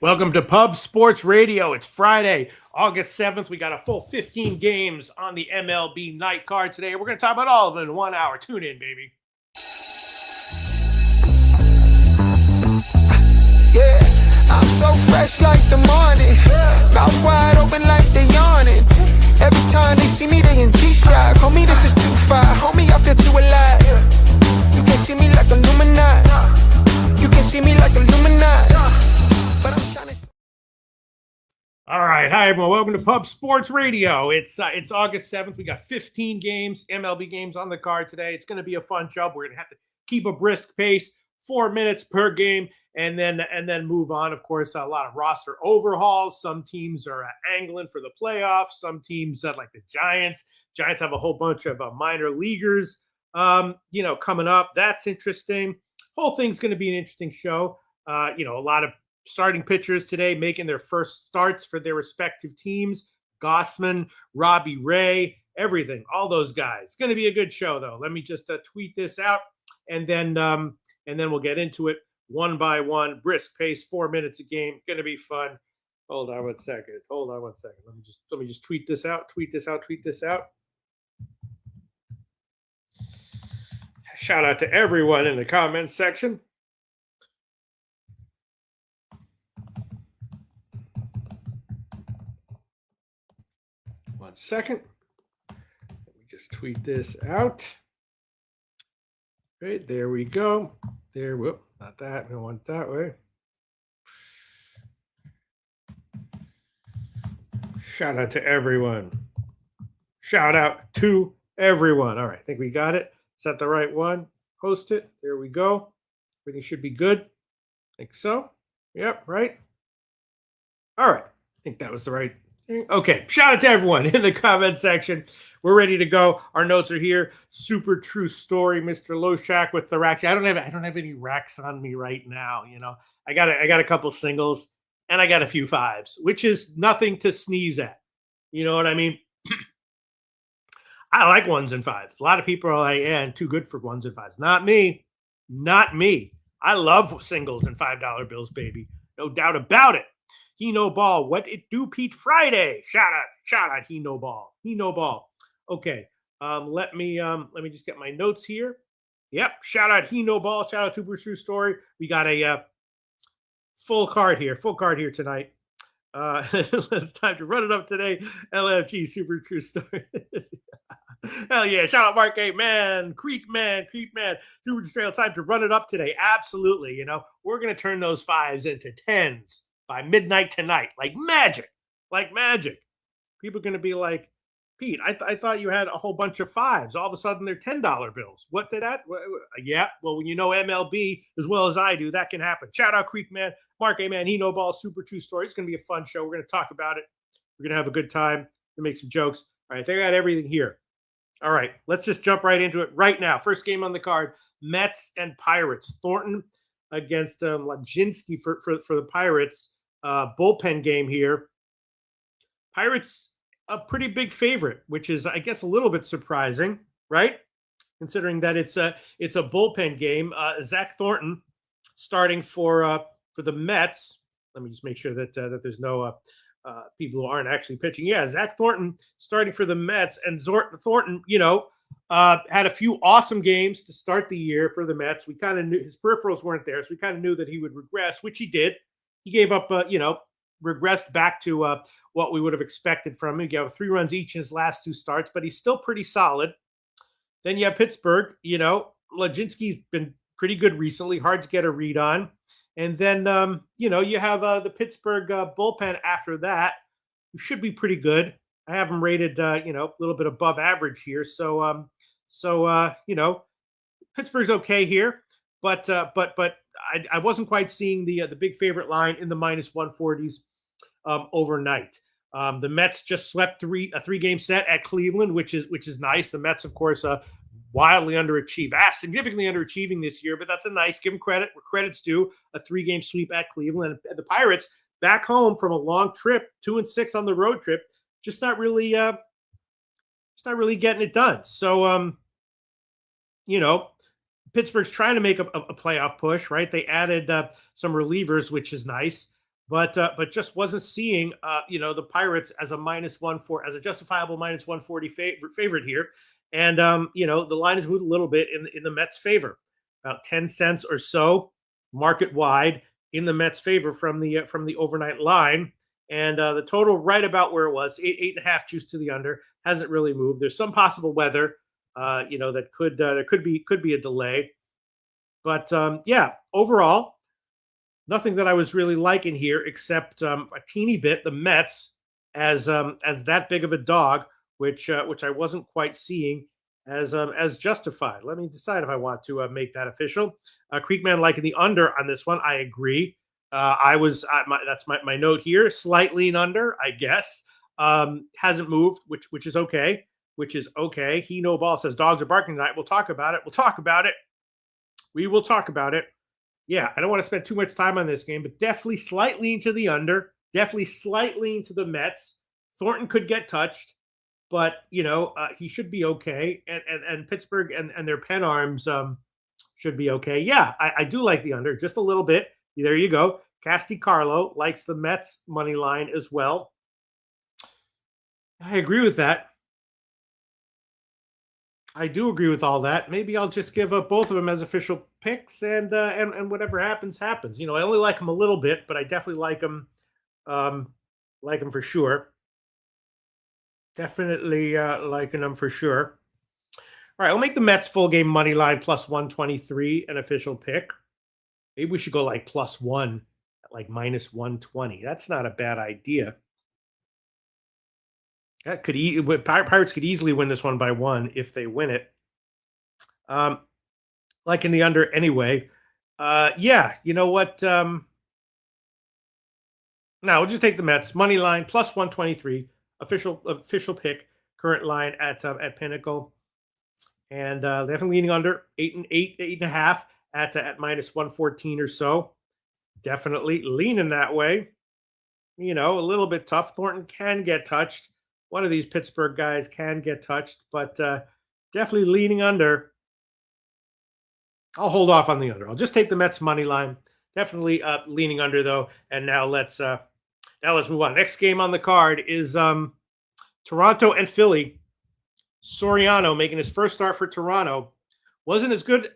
Welcome to Pub Sports Radio. It's Friday, August 7th. We got a full 15 games on the MLB night card today. We're going to talk about all of them in 1 hour. Tune in, baby. Yeah, I'm so fresh like the morning. Mouth wide open like they yawning. Every time they see me, they in G-Shock. Homie, this is too far. Homie, I feel too alive. You can see me like Illuminati. You can see me like Illuminati. But I'm trying to... All right. Hi, everyone. Welcome to Pub Sports Radio. It's August 7th. We got 15 games, MLB games on the card today. It's going to be a fun job. We're going to have to keep a brisk pace, 4 minutes per game, and then move on. Of course, a lot of roster overhauls. Some teams are angling for the playoffs. Some teams, like the Giants have a whole bunch of minor leaguers, coming up. That's interesting. Whole thing's going to be an interesting show. A lot of starting pitchers today making their first starts for their respective teams. Gossman, Robbie Ray, everything, all those guys. It's going to be a good show, though. Let me just tweet this out, and then we'll get into it one by one. Brisk pace, 4 minutes a game. Going to be fun. Hold on one second. Let me just tweet this out. Shout out to everyone in the comments section. Second, let me just tweet this out. Right, there we go. Whoop, not that. We want it that way. Shout out to everyone. All right, I think we got it. Is that the right one? Post it. There we go. Everything should be good. I think so. Yep, right. All right. I think that was the right. Okay, shout out to everyone in the comment section. We're ready to go. Our notes are here. Super true story, Mr. Loshak with the racks. I don't have any racks on me right now. I got a couple singles and I got a few fives, which is nothing to sneeze at. You know what I mean? I like ones and fives. A lot of people are like, yeah, I'm too good for ones and fives. Not me. I love singles and $5 bills, baby. No doubt about it. He No Ball. What it do, Pete? Friday. Shout out. He No Ball. Okay. Let me just get my notes here. Yep. Shout out He No Ball. Shout out to Super True Story. We got a full card here tonight. It's time to run it up today. LFG Super True Story. Hell yeah. Shout out Mark A. Man. Creek Man. Super True Story. Time to run it up today. Absolutely. We're going to turn those fives into tens by midnight tonight, like magic. People are going to be like, Pete, I thought you had a whole bunch of fives. All of a sudden, they're $10 bills. What did that? Yeah, well, when you know MLB as well as I do, that can happen. Shout out Creek Man, Mark A. Man, He No Ball, Super True Story. It's going to be a fun show. We're going to talk about it. We're going to have a good time. We're going to make some jokes. All right, I think I got everything here. All right, let's just jump right into it right now. First game on the card, Mets and Pirates. Thornton against Lajinsky for the Pirates. Bullpen game here. Pirates a pretty big favorite, which is, I guess, a little bit surprising, right? Considering that it's a bullpen game. Zach Thornton starting for the Mets. Let me just make sure that there's no people who aren't actually pitching. Yeah, Zach Thornton starting for the Mets, and Thornton, had a few awesome games to start the year for the Mets. We kind of knew his peripherals weren't there, so we kind of knew that he would regress, which he did. He gave up, regressed back to what we would have expected from him. He gave 3 runs each in his last 2 starts, but he's still pretty solid. Then you have Pittsburgh. Lajinsky's been pretty good recently, hard to get a read on. And then, you have the Pittsburgh bullpen after that, who should be pretty good. I have them rated, a little bit above average here. So Pittsburgh's okay here, but I wasn't quite seeing the big favorite line in the minus 140s overnight. The Mets just swept a 3-game set at Cleveland, which is nice. The Mets, of course, wildly underachieved, significantly underachieving this year, but that's a nice. Give them credit where credit's due. A 3-game sweep at Cleveland. And the Pirates back home from a long trip, 2-6 on the road trip, just not really getting it done. So Pittsburgh's trying to make a playoff push, right? They added some relievers, which is nice. but just wasn't seeing the Pirates as a as a justifiable minus 140 favorite here. And the line has moved a little bit in the Mets' favor, about 10 cents or so market wide in the Mets' favor from the overnight line. And the total right about where it was, 8.5 juice to the under, hasn't really moved. There's some possible weather, that there could be a delay. But yeah, overall, nothing that I was really liking here, except a teeny bit the Mets as that big of a dog, which I wasn't quite seeing as justified. Let me decide if I want to make that official. Creekman liking the under on this one. I agree. That's my note here. Slight lean under, I guess. Hasn't moved, which is okay. Which is okay. He no ball says dogs are barking tonight. We'll talk about it. We'll talk about it. We will talk about it. Yeah, I don't want to spend too much time on this game, but definitely slight lean to the under. Definitely slight lean to the Mets. Thornton could get touched, but he should be okay. And Pittsburgh and their pen arms should be okay. Yeah, I do like the under just a little bit. There you go. Casti Carlo likes the Mets money line as well. I agree with that. I do agree with all that. Maybe I'll just give up both of them as official picks, and whatever happens, happens. I only like them a little bit, but I definitely like them for sure. Definitely liking them for sure. All right, I'll make the Mets full game money line plus 123 an official pick. Maybe we should go like plus one at like minus 120. That's not a bad idea. That Pirates could easily win this one by one if they win it. Like in the under anyway. Yeah, you know what? Now we'll just take the Mets money line plus 123 official pick. Current line at Pinnacle, and definitely leaning under 8.5 at minus 114 or so. Definitely leaning that way. A little bit tough. Thornton can get touched. One of these Pittsburgh guys can get touched, but definitely leaning under. I'll hold off on the under. I'll just take the Mets money line. Definitely leaning under though. And now let's move on. Next game on the card is Toronto and Philly. Soriano making his first start for Toronto. Wasn't as good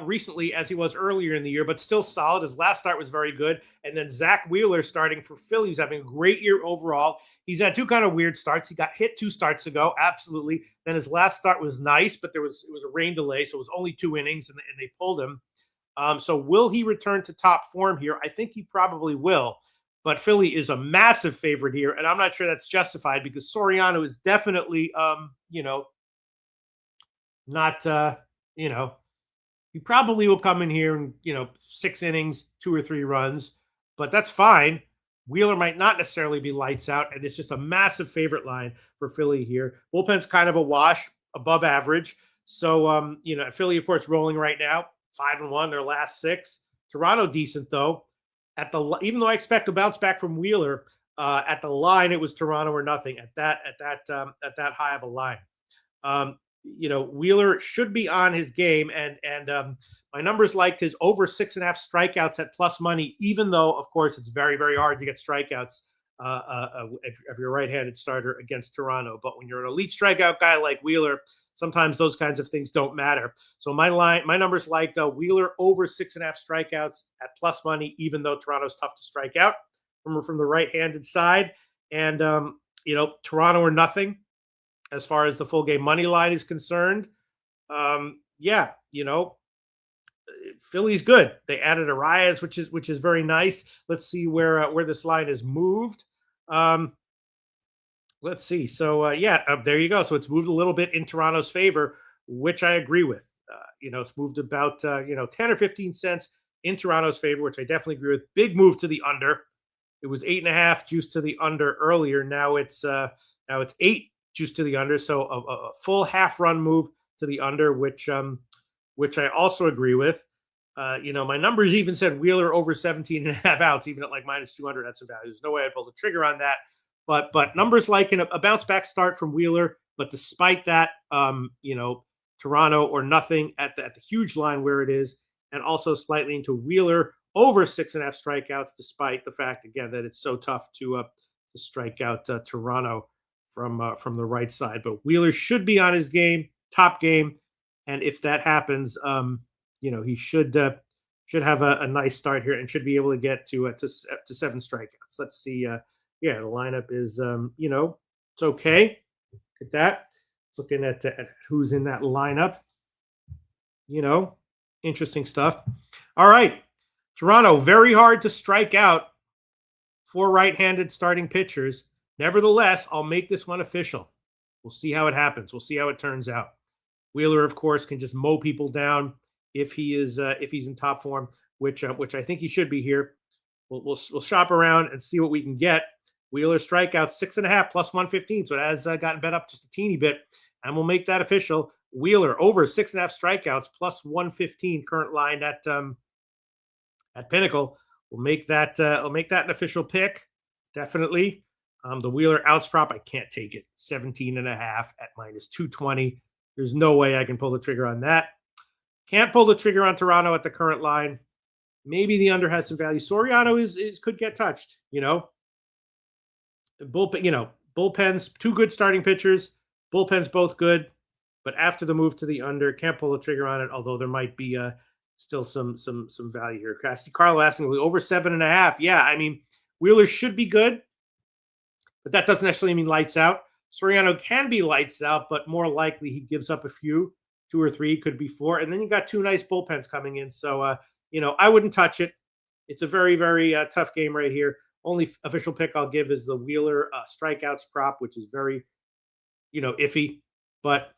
recently as he was earlier in the year, but still solid. His last start was very good. And then Zach Wheeler starting for Philly. He's having a great year overall. He's had two kind of weird starts. He got hit 2 starts ago, absolutely. Then his last start was nice, but it was a rain delay, so it was only 2 innings, and they pulled him. So will he return to top form here? I think he probably will. But Philly is a massive favorite here, and I'm not sure that's justified because Soriano is definitely, not. He probably will come in here and 6 innings, 2 or 3 runs, but that's fine. Wheeler might not necessarily be lights out, and it's just a massive favorite line for Philly here. Bullpen's kind of a wash, above average. So, Philly, of course, rolling right now, 5-1 their last 6. Toronto decent though. Even though I expect a bounce back from Wheeler, at the line it was Toronto or nothing at that high of a line. Wheeler should be on his game, and my numbers liked his over 6.5 strikeouts at plus money, even though, of course, it's very, very hard to get strikeouts if you're a right-handed starter against Toronto. But when you're an elite strikeout guy like Wheeler, sometimes those kinds of things don't matter. So my numbers liked Wheeler over 6.5 strikeouts at plus money, even though Toronto's tough to strike out from the right-handed side. And, Toronto or nothing as far as the full game money line is concerned. Philly's good. They added Arias, which is very nice. Let's see where this line is moved. Let's see. So there you go. So it's moved a little bit in Toronto's favor, which I agree with. It's moved about 10 or 15 cents in Toronto's favor, which I definitely agree with. Big move to the under. It was 8.5 juice to the under earlier. Now it's 8 juice to the under. So a full half run move to the under, which I also agree with. My numbers even said Wheeler over 17.5 outs, even at like minus 200. That's a value. There's no way I'd pull the trigger on that. But numbers like in a bounce back start from Wheeler. But despite that, Toronto or nothing at the huge line where it is, and also slightly into Wheeler over 6.5 strikeouts, despite the fact again that it's so tough to strike out Toronto from the right side. But Wheeler should be on his game, top game, and if that happens, he should have a nice start here and should be able to get to 7 strikeouts. Let's see. The lineup is it's okay. Look at that. Looking at who's in that lineup. Interesting stuff. All right. Toronto, very hard to strike out for right-handed starting pitchers. Nevertheless, I'll make this one official. We'll see how it happens. We'll see how it turns out. Wheeler, of course, can just mow people down if he's in top form, which I think he should be here. We'll shop around and see what we can get. Wheeler strikeouts 6.5 plus 115, so it has gotten bet up just a teeny bit, and we'll make that official. Wheeler over 6.5 strikeouts plus 115 current line at Pinnacle. We'll make that an official pick, definitely. The Wheeler outs prop, I can't take it. 17.5 at minus 220. There's no way I can pull the trigger on that. Can't pull the trigger on Toronto at the current line. Maybe the under has some value. Soriano could get touched. Bullpens, 2 good starting pitchers. Bullpens both good, but after the move to the under, can't pull the trigger on it. Although there might be still some value here. Carlo asking over 7.5. Yeah, I mean Wheeler should be good, but that doesn't necessarily mean lights out. Soriano can be lights out, but more likely he gives up a few, 2 or 3, could be 4, and then you got 2 nice bullpens coming in. So I wouldn't touch it. It's a very, very tough game right here. Only official pick I'll give is the Wheeler strikeouts prop, which is very, iffy, but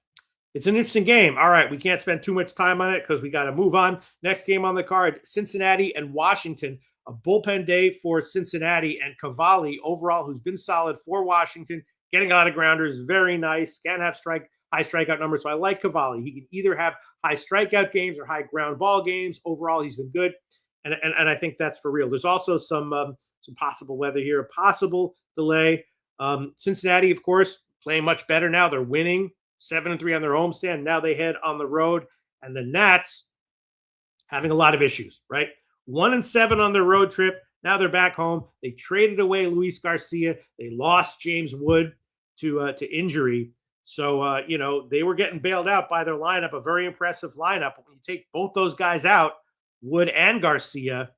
it's an interesting game. All right, we can't spend too much time on it because we got to move on. Next game on the card, Cincinnati and Washington. A bullpen day for Cincinnati, and Cavalli overall, who's been solid for Washington, getting a lot of grounders, very nice. Can have high strikeout numbers, so I like Cavalli. He can either have high strikeout games or high ground ball games. Overall, he's been good, and I think that's for real. There's also some possible weather here, a possible delay. Cincinnati, of course, playing much better now. They're winning 7-3 on their homestand. Now they head on the road, and the Nats having a lot of issues, right? 1-7 on their road trip. Now they're back home. They traded away Luis Garcia. They lost James Wood to injury. So, they were getting bailed out by their lineup, a very impressive lineup. But when you take both those guys out, Wood and Garcia,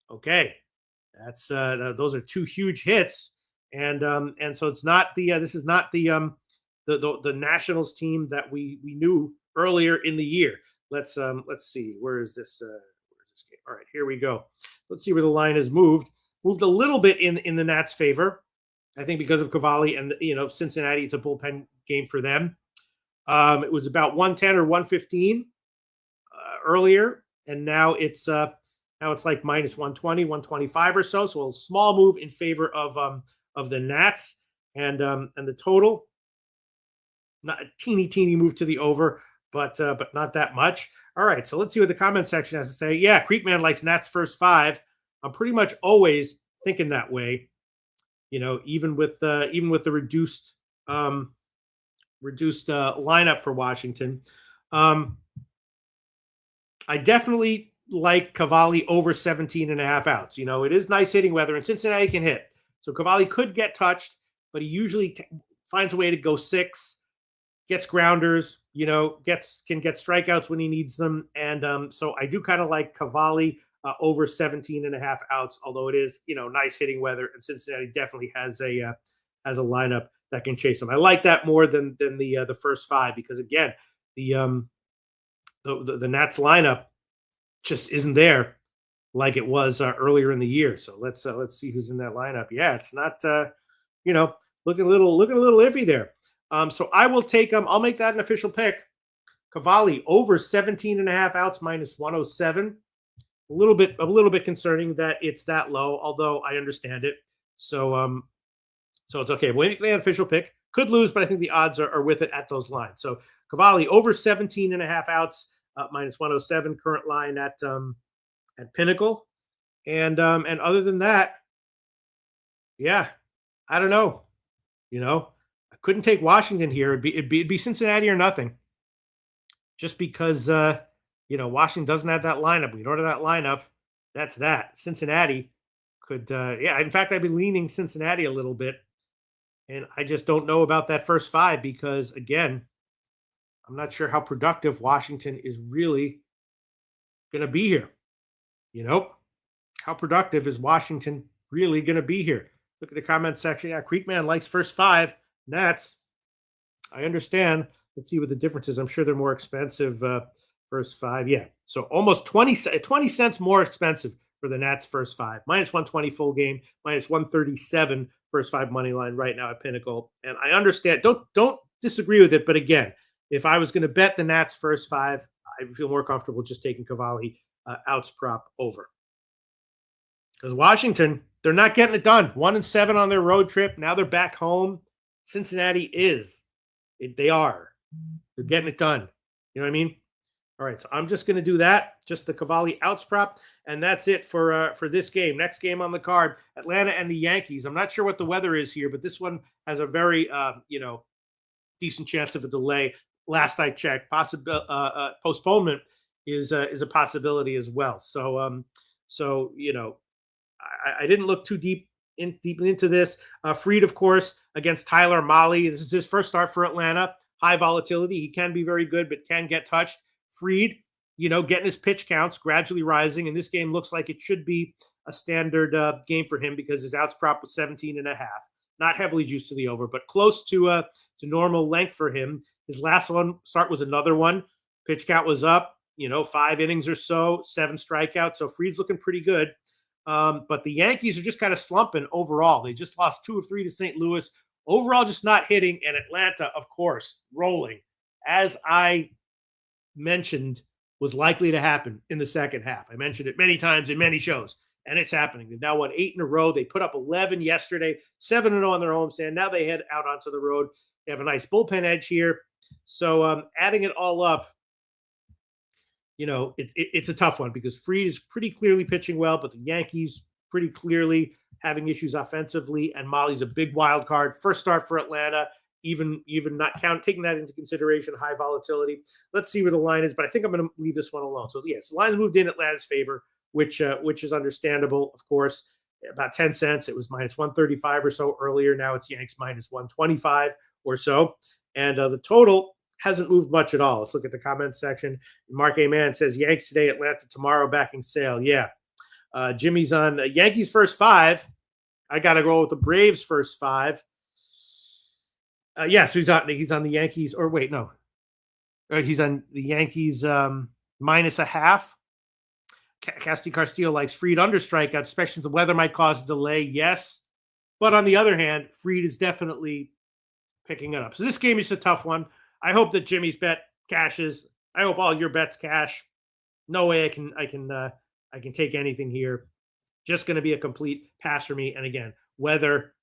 okay, that's those are 2 huge hits. And so it's not this is not the Nationals team that we knew earlier in the year. Let's see. Where is this game? All right, here we go. Let's see where the line has moved. Moved a little bit in the Nats' favor, I think, because of Cavalli and Cincinnati. It's a bullpen game for them. It was about 110 or 115 earlier, and now it's like minus 120, 125 or so. So a small move in favor of the Nats, and the total, not a teeny move to the over, but not that much. All right, so let's see what the comment section has to say. Yeah, Creekman likes Nats first 5. I'm pretty much always thinking that way. Even with the reduced lineup for Washington. I definitely like Cavalli over 17.5 outs. It is nice hitting weather, and Cincinnati can hit. So Cavalli could get touched, but he usually finds a way to go 6, gets grounders, can get strikeouts when he needs them. And so I do kind of like Cavalli over 17.5 outs, although it is, nice hitting weather, and Cincinnati definitely has a lineup that can chase them. I like that more than the first 5, because again, the Nats lineup just isn't there like it was earlier in the year. So let's see who's in that lineup. Yeah, it's not looking a little iffy there. So I will take I'll make that an official pick. Cavalli over 17.5 outs minus 107. A little bit concerning that it's that low, although I understand it. So it's okay. We'll make the official pick. Could lose, but I think the odds are with it at those lines. So Cavalli over 17.5 outs minus 107 current line at Pinnacle. And other than that, yeah, I don't know. I couldn't take Washington here. It'd be Cincinnati or nothing. Just because Washington doesn't have that lineup. We don't have that lineup. that's that. Cincinnati could, yeah. In fact, I've been leaning Cincinnati a little bit, and I just don't know about that first five because, again, I'm not sure how productive Washington is really going to be here. You know, how productive is Washington really going to be here? Look at the comment section. Yeah, Creekman likes first five. Nats. I understand. Let's see what the difference is. I'm sure they're more expensive. First five. Yeah. So almost 20 cents more expensive for the Nats first five. Minus 120 full game, minus 137 first five money line right now at Pinnacle. And I understand. Don't disagree with it. But again, if I was going to bet the Nats first five, I feel more comfortable just taking Cavalli outs prop over. Because Washington, they're not getting it done. 1-7 on their road trip. Now they're back home. Cincinnati is. They are. They're getting it done. You know what I mean? All right, so I'm just going to do that. Just the Cavalli outs prop, and that's it for this game. Next game on the card, Atlanta and the Yankees. I'm not sure what the weather is here, but this one has a very decent chance of a delay. Last I checked, postponement is a possibility as well. So I didn't look too deeply into this. Fried, of course, against Tyler Mahle. This is his first start for Atlanta. High volatility. He can be very good, but can get touched. Fried, getting his pitch counts gradually rising, and this game looks like it should be a standard game for him because his outs prop was 17.5. Not heavily juiced to the over, but close to normal length for him. His last start was another one. Pitch count was up, 5 innings or so, 7 strikeouts. So Fried's looking pretty good. But the Yankees are just kind of slumping overall. They just lost 2 of 3 to St. Louis. Overall, just not hitting. And Atlanta, of course, rolling. As I mentioned, was likely to happen in the second half. I mentioned it many times in many shows, and it's happening. They've now won 8 in a row. They put up 11 yesterday, 7-0 on their homestand. Now they head out onto the road. They have a nice bullpen edge here. So adding it all up, it's a tough one because Fried is pretty clearly pitching well, but the Yankees pretty clearly having issues offensively, and Mahle's a big wild card. First start for Atlanta, even not taking that into consideration, high volatility. Let's see where the line is, but I think I'm going to leave this one alone. So yes, the line's moved in Atlanta's favor, which is understandable, of course. About 10 cents. It was minus 135 or so earlier. Now it's Yanks minus 125 or so. And the total hasn't moved much at all. Let's look at the comments section. Mark A. Mann says, Yanks today, Atlanta tomorrow, backing Sale. Yeah. Jimmy's on Yankees first five. I got to go with the Braves first five. Yes, he's on the Yankees. Or wait, no. He's on the Yankees minus a half. Castillo likes Fried under strikeouts, especially if the weather might cause a delay. Yes. But on the other hand, Fried is definitely picking it up. So this game is a tough one. I hope that Jimmy's bet cashes. I hope all your bets cash. No way I can take anything here. Just going to be a complete pass for me. And again, weather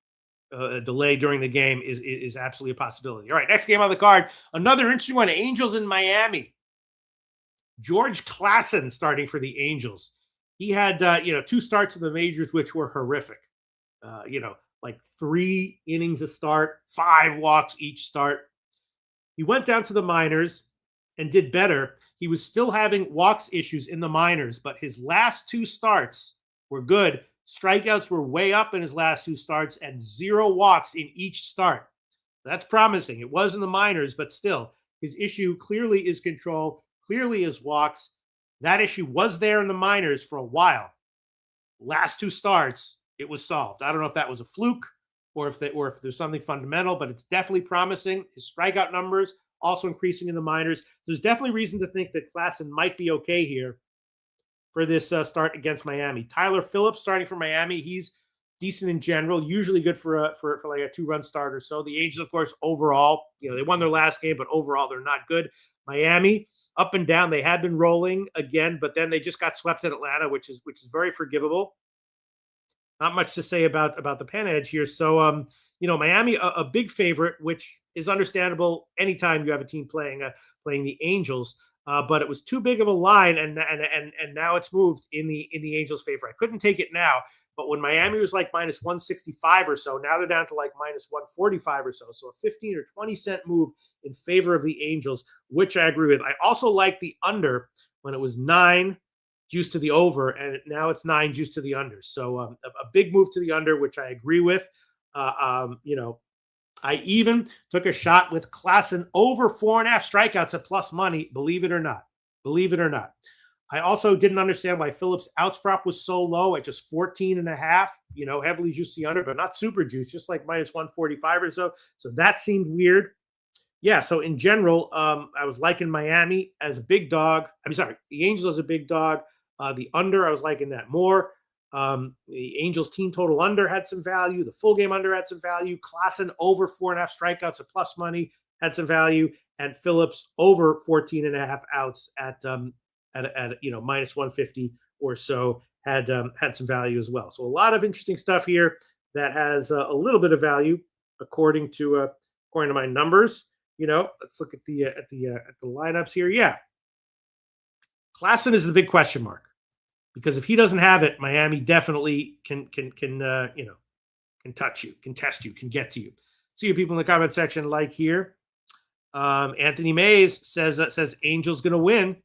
a delay during the game is absolutely a possibility. All right, next game on the card. Another interesting one. Angels in Miami. George Klassen starting for the Angels. He had 2 starts in the majors which were horrific. Like 3 innings a start, 5 walks each start. He went down to the minors and did better. He was still having walks issues in the minors, but his last 2 starts were good. Strikeouts were way up in his last 2 starts and 0 walks in each start. That's promising. It was in the minors, but still, his issue clearly is control, clearly is walks. That issue was there in the minors for a while. Last 2 starts, it was solved. I don't know if that was a fluke or if there's something fundamental, but it's definitely promising. His strikeout numbers also increasing in the minors. There's definitely reason to think that Klassen might be okay here for this start against Miami. Tyler Phillips starting for Miami. He's decent in general, usually good for like a 2-run start or so. The Angels, of course, overall, they won their last game, but overall they're not good. Miami, up and down, they had been rolling again, but then they just got swept in Atlanta, which is very forgivable. Not much to say about the pen edge here. So, Miami, a big favorite, which is understandable anytime you have a team playing the Angels. But it was too big of a line, and now it's moved in the Angels' favor. I couldn't take it now, but when Miami was like minus 165 or so, now they're down to like minus 145 or so. So a 15 or 20 cent move in favor of the Angels, which I agree with. I also like the under when it was 9. juice to the over, and now it's 9 juice to the under. So a big move to the under, which I agree with. I even took a shot with Klassen over 4.5 strikeouts at plus money, believe it or not. Believe it or not. I also didn't understand why Phillips' outs prop was so low at just 14.5, heavily juicy under, but not super juice, just like minus 145 or so. So that seemed weird. Yeah, so in general, I was liking Miami as a big dog. The Angels as a big dog. The under, I was liking that more. The Angels team total under had some value. The full game under had some value. Klassen over 4.5 strikeouts at plus money had some value. And Phillips over 14.5 outs at minus 150 or so had some value as well. So a lot of interesting stuff here that has a little bit of value according to my numbers. Let's look at the lineups here. Yeah, Klassen is the big question mark because if he doesn't have it, Miami definitely can touch you, can test you, can get to you. See your people in the comment section like here. Anthony Mays says Angels gonna win.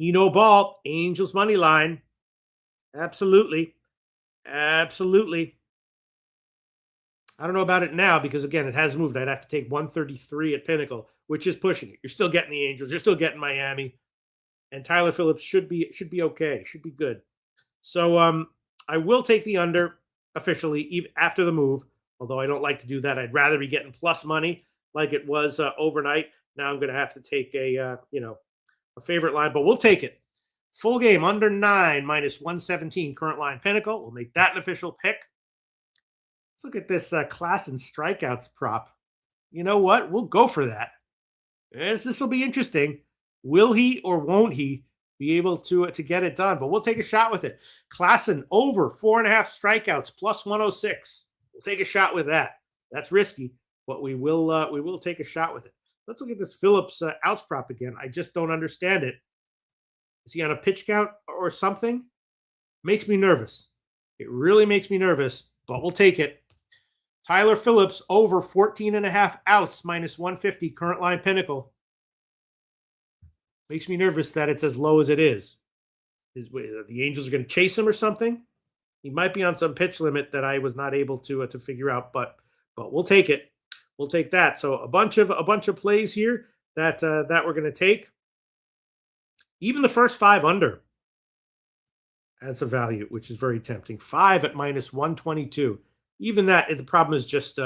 Ball, Angels money line. Absolutely. I don't know about it now because, again, it has moved. I'd have to take 133 at Pinnacle, which is pushing it. You're still getting the Angels. You're still getting Miami. And Tyler Phillips should be okay. Should be good. So I will take the under officially even after the move, although I don't like to do that. I'd rather be getting plus money like it was overnight. Now I'm going to have to take a favorite line, but we'll take it. Full game under 9 minus 117 current line Pinnacle. We'll make that an official pick. Let's look at this Klassen strikeouts prop. You know what? We'll go for that. This will be interesting. Will he or won't he be able to get it done? But we'll take a shot with it. Klassen over 4.5 strikeouts plus 106. We'll take a shot with that. That's risky, but we will take a shot with it. Let's look at this Phillips outs prop again. I just don't understand it. Is he on a pitch count or something? Makes me nervous. It really makes me nervous, but we'll take it. Tyler Phillips over 14.5 outs minus 150 current line Pinnacle. Makes me nervous that it's as low as it is. The Angels are going to chase him or something? He might be on some pitch limit that I was not able to figure out, but we'll take it. We'll take that. So a bunch of plays here that we're going to take. Even the first 5 under adds a value, which is very tempting. 5 at minus 122. Even that, the problem is just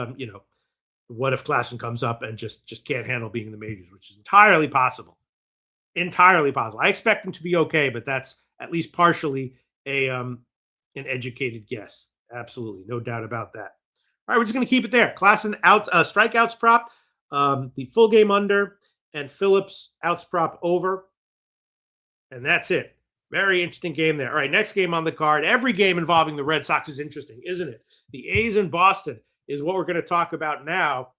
what if Klassen comes up and just can't handle being in the majors, which is entirely possible. Entirely possible. I expect him to be okay, but that's at least partially an educated guess. Absolutely, no doubt about that. All right, we're just going to keep it there. Klassen out strikeouts prop, the full game under, and Phillips outs prop over, and that's it. Very interesting game there. All right, next game on the card. Every game involving the Red Sox is interesting, isn't it? The A's in Boston is what we're going to talk about now.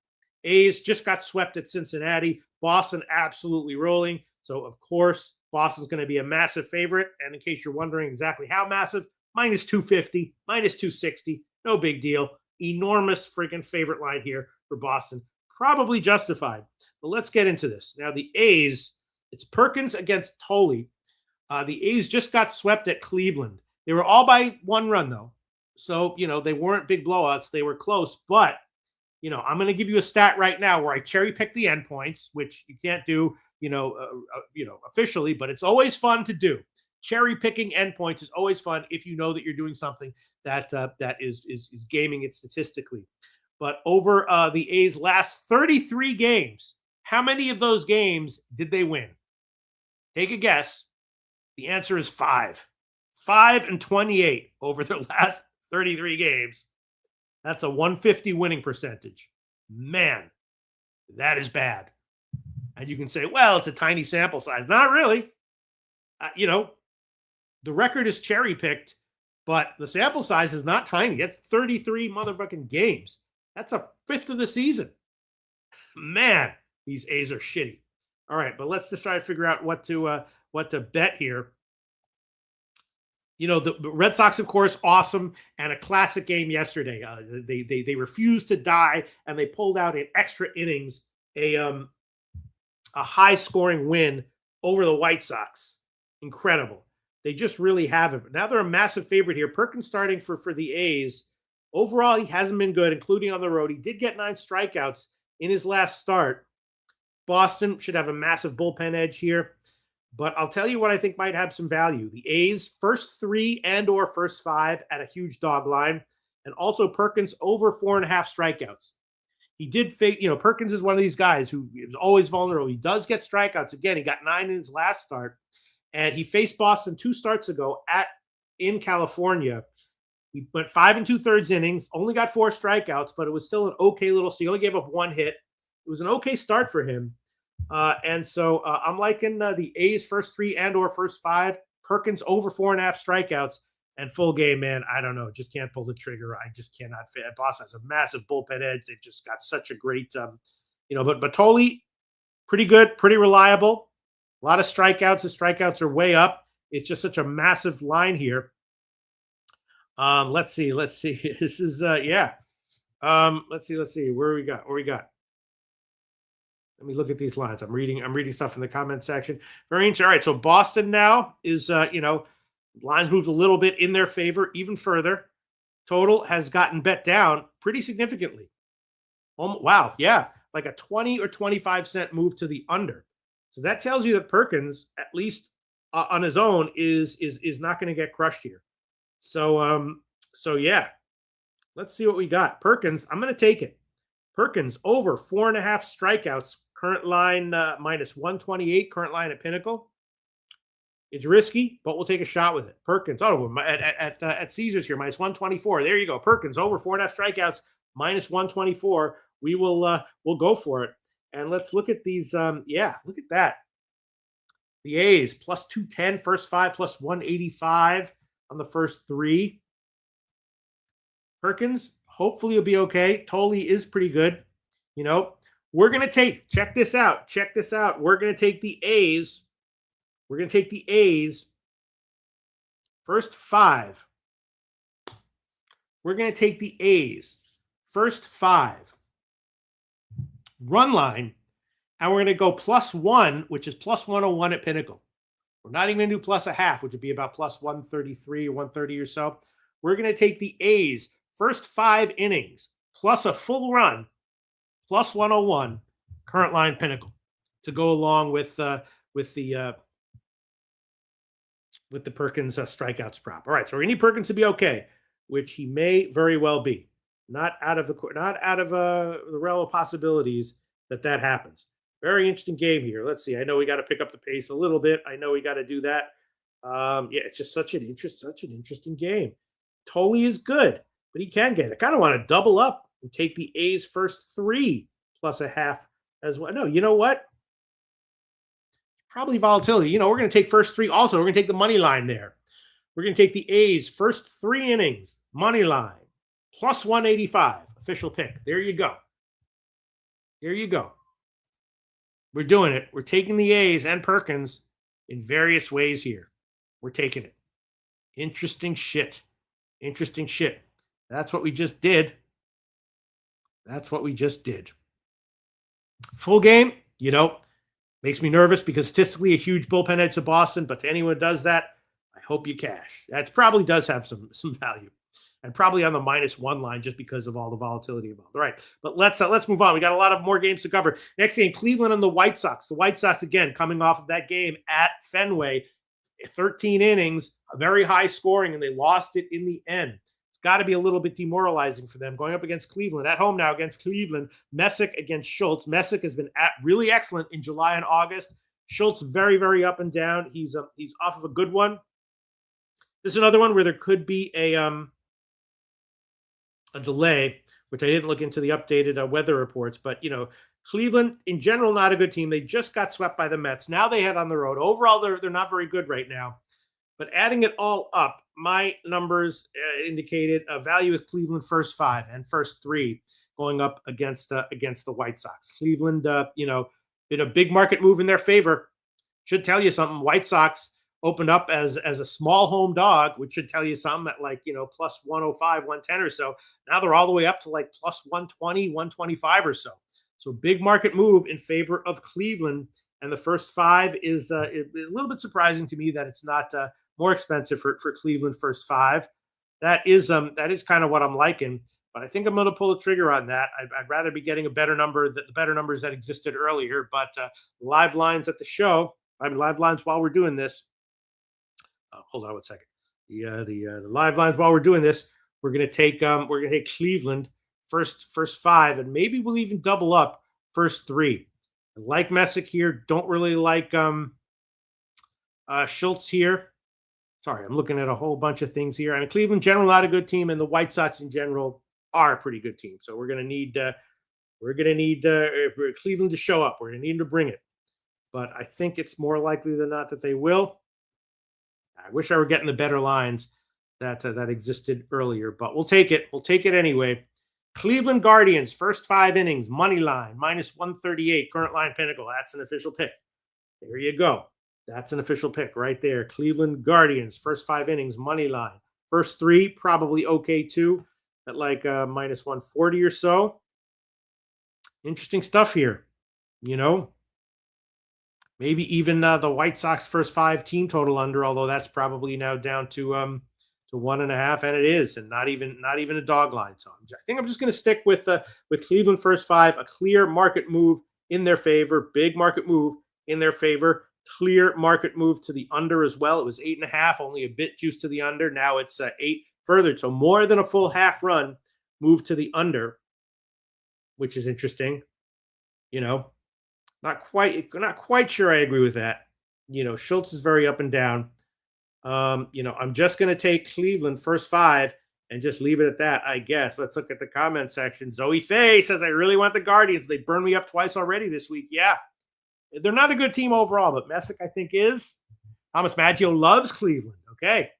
A's just got swept at Cincinnati. Boston absolutely rolling. So, of course, Boston's going to be a massive favorite. And in case you're wondering exactly how massive, minus 250, minus 260. No big deal. Enormous freaking favorite line here for Boston. Probably justified. But let's get into this. Now, the A's, it's Perkins against Tolley. The A's just got swept at Cleveland. They were all by 1 run, though. So, they weren't big blowouts. They were close. But, I'm going to give you a stat right now where I cherry pick the endpoints, which you can't do, officially, but it's always fun to do. Cherry picking endpoints is always fun if you know that you're doing something that is gaming it statistically. But over the A's last 33 games, how many of those games did they win? Take a guess. The answer is 5. 5-28 over their last 33 games. That's a 150 winning percentage. Man, that is bad. And you can say, well, it's a tiny sample size. Not really. The record is cherry picked, but the sample size is not tiny. That's 33 motherfucking games. That's a fifth of the season. Man, these A's are shitty. All right, but let's just try to figure out what to bet here. The Red Sox, of course, awesome, and a classic game yesterday. They refused to die, and they pulled out in extra innings a high-scoring win over the White Sox. Incredible. They just really haven't. But now they're a massive favorite here. Perkins starting for the A's. Overall, he hasn't been good, including on the road. He did get 9 strikeouts in his last start. Boston should have a massive bullpen edge here. But I'll tell you what I think might have some value. The A's first 3 and or first 5 at a huge dog line. And also Perkins over 4.5 strikeouts. He did fake, Perkins is one of these guys who is always vulnerable. He does get strikeouts. Again, he got 9 in his last start. And he faced Boston 2 starts ago in California. He went 5 2/3 innings, only got 4 strikeouts, but it was still an okay little. So he only gave up 1 hit. It was an okay start for him. And so I'm liking the A's first 3 and or first 5. Perkins over 4.5 strikeouts and full game, man. I don't know. Just can't pull the trigger. I just cannot fit. Boston has a massive bullpen edge. They've just got such a great, but Batoli, pretty good, pretty reliable. A lot of strikeouts. The strikeouts are way up. It's just such a massive line here. Let's see. This is let's see. Where we got? Let me look at these lines. I'm reading stuff in the comment section. Very interesting. All right. So Boston now is lines moved a little bit in their favor, even further. Total has gotten bet down pretty significantly. Wow. Yeah. Like a 20 or 25 cent move to the under. So that tells you that Perkins, at least on his own, is not going to get crushed here. So yeah, let's see what we got. Perkins, I'm going to take it. Perkins over 4.5 strikeouts. Current line minus 128. Current line at Pinnacle. It's risky, but we'll take a shot with it. Perkins, at Caesars here, minus 124. There you go. Perkins over 4.5 strikeouts, minus 124. We'll go for it. And let's look at these. Look at that. The A's plus 210, first 5, plus 185 on the first 3. Perkins, hopefully you'll be okay. Tolley is pretty good. We're going to check this out. We're going to take the A's. First 5. We're going to take the A's first 5 run line, and we're going to go +1, which is plus 101 at Pinnacle. We're not even going to do +0.5, which would be about plus 133 or 130 or so. We're going to take the A's first 5 innings plus a full run, plus 101, current line Pinnacle, to go along with the Perkins strikeouts prop. All right, so we need Perkins to be okay, which he may very well be. Not out of the realm of possibilities that happens. Very interesting game here. Let's see. I know we got to pick up the pace a little bit. I know we got to do that. It's just such an interesting game. Tolley is good, but he can get it. I kind of want to double up and take the A's first 3 plus 0.5 as well. No, you know what? Probably volatility. We're going to take first 3 also. We're going to take the money line there. We're going to take the A's first 3 innings, money line, plus 185, official pick. There you go. We're doing it. We're taking the A's and Perkins in various ways here. We're taking it. Interesting shit. That's what we just did. Full game, makes me nervous because statistically a huge bullpen edge to Boston, but to anyone who does that, I hope you cash. That probably does have some value, and probably on the -1 line just because of all the volatility involved. All right, but let's move on. We got a lot of more games to cover. Next game, Cleveland and the White Sox. The White Sox, again, coming off of that game at Fenway, 13 innings, very high scoring, and they lost it in the end. Got to be a little bit demoralizing for them going up against Cleveland at home now against Cleveland. Messick against Schultz. Messick has been really excellent in July and August. Schultz very, very up and down. He's off of a good one. This is another one where there could be a delay, which I didn't look into the updated weather reports. But Cleveland in general not a good team. They just got swept by the Mets. Now they head on the road. Overall, they're not very good right now. But adding it all up, my numbers indicated a value with Cleveland first 5 and first 3 going up against the White Sox. Cleveland, been a big market move in their favor. Should tell you something. White Sox opened up as a small home dog, which should tell you something at plus 105, 110 or so. Now they're all the way up to plus 120, 125 or so. So big market move in favor of Cleveland. And the first 5 is a little bit surprising to me that it's not more expensive for Cleveland first 5. That is kind of what I'm liking. But I think I'm going to pull the trigger on that. I'd rather be getting a better number, the better numbers that existed earlier. But live lines at the show, live lines while we're doing this. Hold on one second. The live lines while we're doing this, we're gonna take Cleveland first 5, and maybe we'll even double up first 3. I like Messick here. Don't really like Schultz here. Sorry, I'm looking at a whole bunch of things here. I mean, Cleveland in general not a good team, and the White Sox in general are a pretty good team. So we're gonna need Cleveland to show up. We're gonna need them to bring it. But I think it's more likely than not that they will. I wish I were getting the better lines that existed earlier, but we'll take it. We'll take it anyway. Cleveland Guardians, first 5 innings, money line, -138, current line Pinnacle. That's an official pick. There you go. That's an official pick right there. Cleveland Guardians, first 5 innings, money line. First 3, probably okay too, at like -140 or so. Interesting stuff here, you know. Maybe even the White Sox first 5 team total under, although that's probably now down to 1.5, and it is, and not even a dog line. So I think I'm just going to stick with Cleveland first 5, a clear market move in their favor, big market move in their favor, clear market move to the under as well. It was 8.5, only a bit juiced to the under. Now it's 8 further, so more than a full half run move to the under, which is interesting, you know. Not quite sure I agree with that. You know, Schultz is very up and down. You know, I'm just going to take Cleveland first 5 and just leave it at that, I guess. Let's look at the comment section. Zoe Faye says, I really want the Guardians. They burned me up twice already this week. Yeah, they're not a good team overall, but Messick, I think, is. Thomas Maggio loves Cleveland. Okay.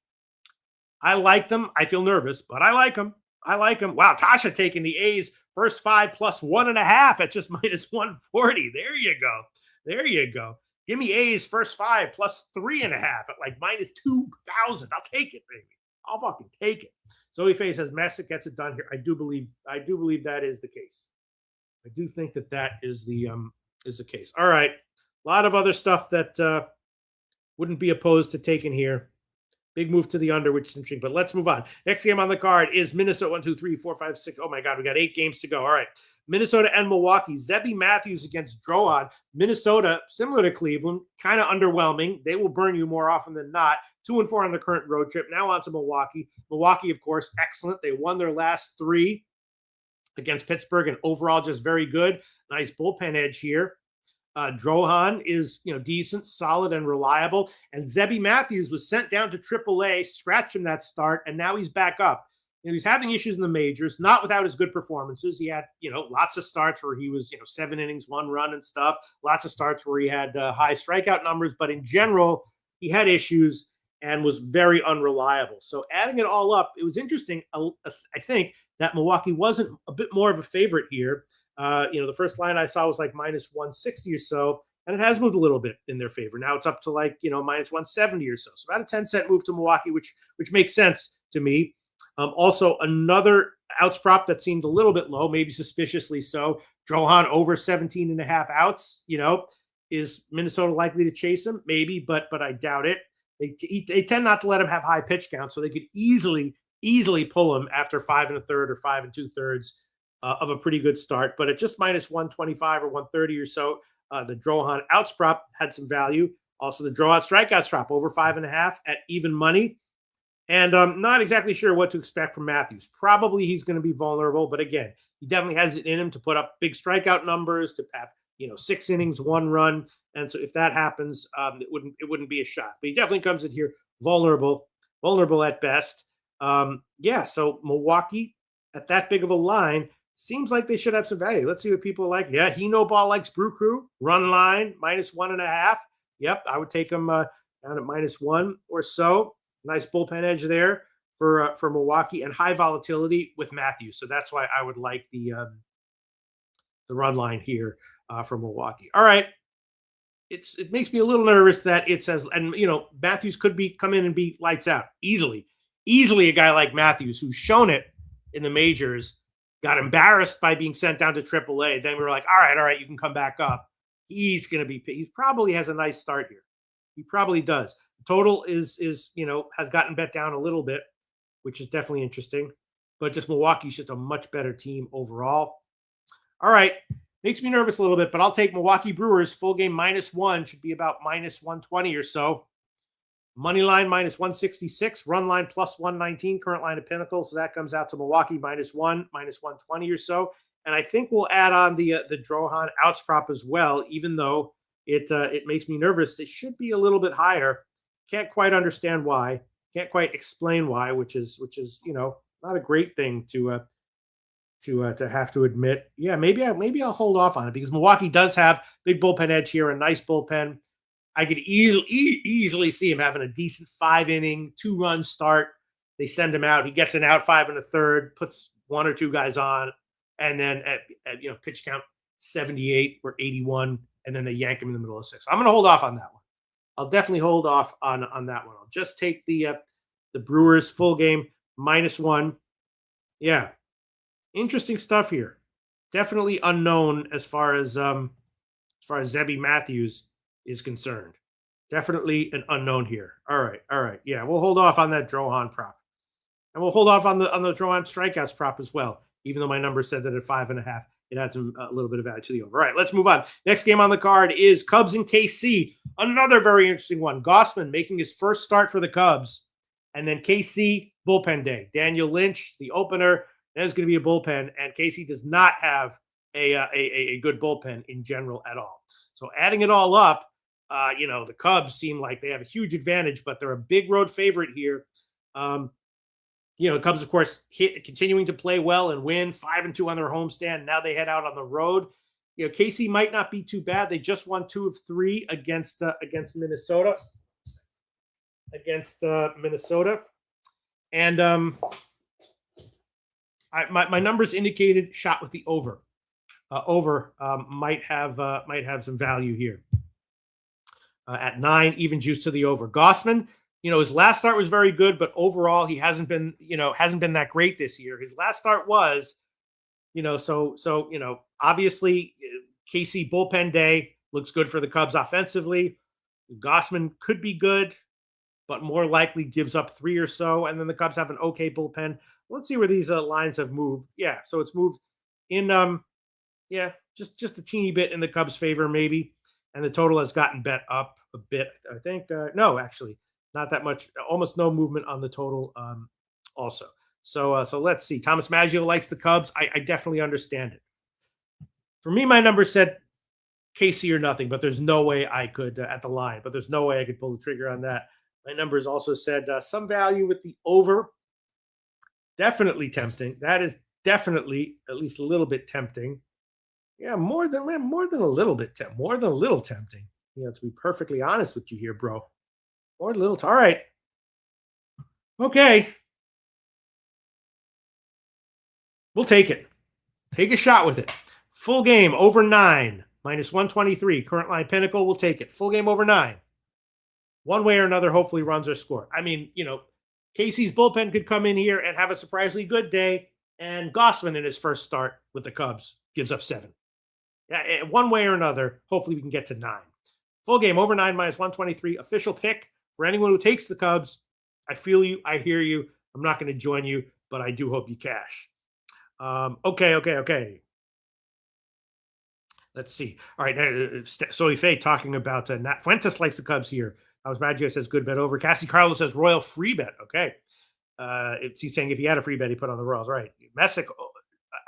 I like them. I feel nervous, but I like them. Wow, Tasha taking the A's first 5 plus 1.5 at just -140. There you go. Give me A's first 5 plus 3.5 at like -2,000. I'll take it, baby. I'll fucking take it. Zoe Faye says Messick gets it done here. I do believe that is the case. I do think that is the case. All right. A lot of other stuff that wouldn't be opposed to taking here. Big move to the under, which is interesting, but let's move on. Next game on the card is Minnesota. 1, 2, 3, 4, 5, 6. Oh my God, we got 8 games to go. All right. Minnesota and Milwaukee. Zebby Matthews against Drohan. Minnesota, similar to Cleveland, kind of underwhelming. They will burn you more often than not. 2-4 on the current road trip. Now on to Milwaukee. Milwaukee, of course, excellent. They won their last 3 against Pittsburgh, and overall just very good. Nice bullpen edge here. Drohan is, decent, solid, and reliable. And Zebby Matthews was sent down to AAA, scratched him that start, and now he's back up. He's having issues in the majors, not without his good performances. He had, lots of starts where he was, 7 innings, 1 run and stuff. Lots of starts where he had high strikeout numbers, but in general, he had issues and was very unreliable. So adding it all up, it was interesting. I think that Milwaukee wasn't a bit more of a favorite here. The first line I saw was like -160 or so, and it has moved a little bit in their favor. Now it's up to like, -170 or so. So about a 10-cent move to Milwaukee, which makes sense to me. Also, another outs prop that seemed a little bit low, maybe suspiciously so. Drohan over 17.5 outs, is Minnesota likely to chase him? Maybe, but I doubt it. They tend not to let him have high pitch counts, so they could easily pull him after 5 1/3 or 5 2/3 of a pretty good start. But at just -125 or 130 or so, the Drohan outs prop had some value. Also, the Drohan strikeouts prop over 5.5 at even money. And I'm not exactly sure what to expect from Matthews. Probably he's going to be vulnerable, but again, he definitely has it in him to put up big strikeout numbers, to have 6 innings, 1 run. And so if that happens, it wouldn't be a shot. But he definitely comes in here vulnerable at best. So Milwaukee at that big of a line seems like they should have some value. Let's see what people like. Yeah, he no ball likes Brew Crew. Run line -1.5. Yep, I would take him down at -1 or so. Nice bullpen edge there for Milwaukee, and high volatility with Matthews. So that's why I would like the run line here for Milwaukee. All right. It makes me a little nervous that it says, and Matthews could come in and be lights out easily. A guy like Matthews, who's shown it in the majors, got embarrassed by being sent down to AAA. Then we were like, all right, you can come back up. He probably has a nice start here. He probably does. Total is has gotten bet down a little bit, which is definitely interesting. But just Milwaukee's just a much better team overall. All right. Makes me nervous a little bit, but I'll take Milwaukee Brewers. Full game -1 should be about -120 or so. Money line -166. Run line +119. Current line of Pinnacle. So that comes out to Milwaukee -1, -120 or so. And I think we'll add on the Drohan outs prop as well, even though it makes me nervous. It should be a little bit higher. Can't quite understand why. Can't quite explain why, which is not a great thing to have to admit. Yeah, maybe I'll hold off on it because Milwaukee does have big bullpen edge here, a nice bullpen. I could easily see him having a decent 5-inning, 2-run start. They send him out. He gets an out 5 1/3, puts 1 or 2 guys on, and then at pitch count 78 or 81, and then they yank him in the middle of 6. I'm going to hold off on that one. I'll definitely hold off on that one. I'll just take the Brewers full game -1. Yeah, interesting stuff here. Definitely unknown as far as Zebby Matthews is concerned. Definitely an unknown here. All right. Yeah, we'll hold off on that Drohan prop, and we'll hold off on the Drohan strikeouts prop as well. Even though my number said that at 5.5, it adds a little bit of value to the over. All right, let's move on. Next game on the card is Cubs and KC. Another very interesting one. Gossman making his first start for the Cubs, and then KC bullpen day. Daniel Lynch, the opener. There's going to be a bullpen, and KC does not have a good bullpen in general at all. So adding it all up, the Cubs seem like they have a huge advantage, but they're a big road favorite here. The Cubs, of course, continuing to play well and win 5-2 on their homestand. Now they head out on the road. KC might not be too bad. They just won 2 of 3 against Minnesota. And my numbers indicated shot with the over. Might have some value here. At 9, even juice to the over. Gossman, his last start was very good, but overall he hasn't been that great this year. His last start was, obviously KC bullpen day looks good for the Cubs offensively. Gossman could be good, but more likely gives up 3 or so, and then the Cubs have an okay bullpen. Let's see where these lines have moved. Yeah, so it's moved in, just a teeny bit in the Cubs' favor maybe, and the total has gotten bet up a bit. I think no, actually, not that much. Almost no movement on the total. Also, so let's see. Thomas Maggio likes the Cubs. I definitely understand it. For me, my number said KC or nothing, but there's no way I could at the line. But there's no way I could pull the trigger on that. My numbers also said some value with the over. Definitely tempting. That is definitely at least a little bit tempting. Yeah, more than a little bit more than a little tempting. To be perfectly honest with you here, bro. More than a little. All right. Okay. We'll take it. Take a shot with it. Full game over 9 -123. Current line Pinnacle. We'll take it. Full game over 9. One way or another, hopefully runs are scored. I mean, Casey's bullpen could come in here and have a surprisingly good day, and Gossman in his first start with the Cubs gives up 7. One way or another, hopefully we can get to 9. Full game over 9 -123. Official pick for anyone who takes the Cubs. I feel you. I hear you. I'm not going to join you, but I do hope you cash. Okay. Let's see. All right. Soy Faye talking about Nat Fuentes likes the Cubs here. Thomas Maggio says good bet over. Cassie Carlos says Royal free bet. Okay. He's saying if he had a free bet, he put on the Royals. Right. Messick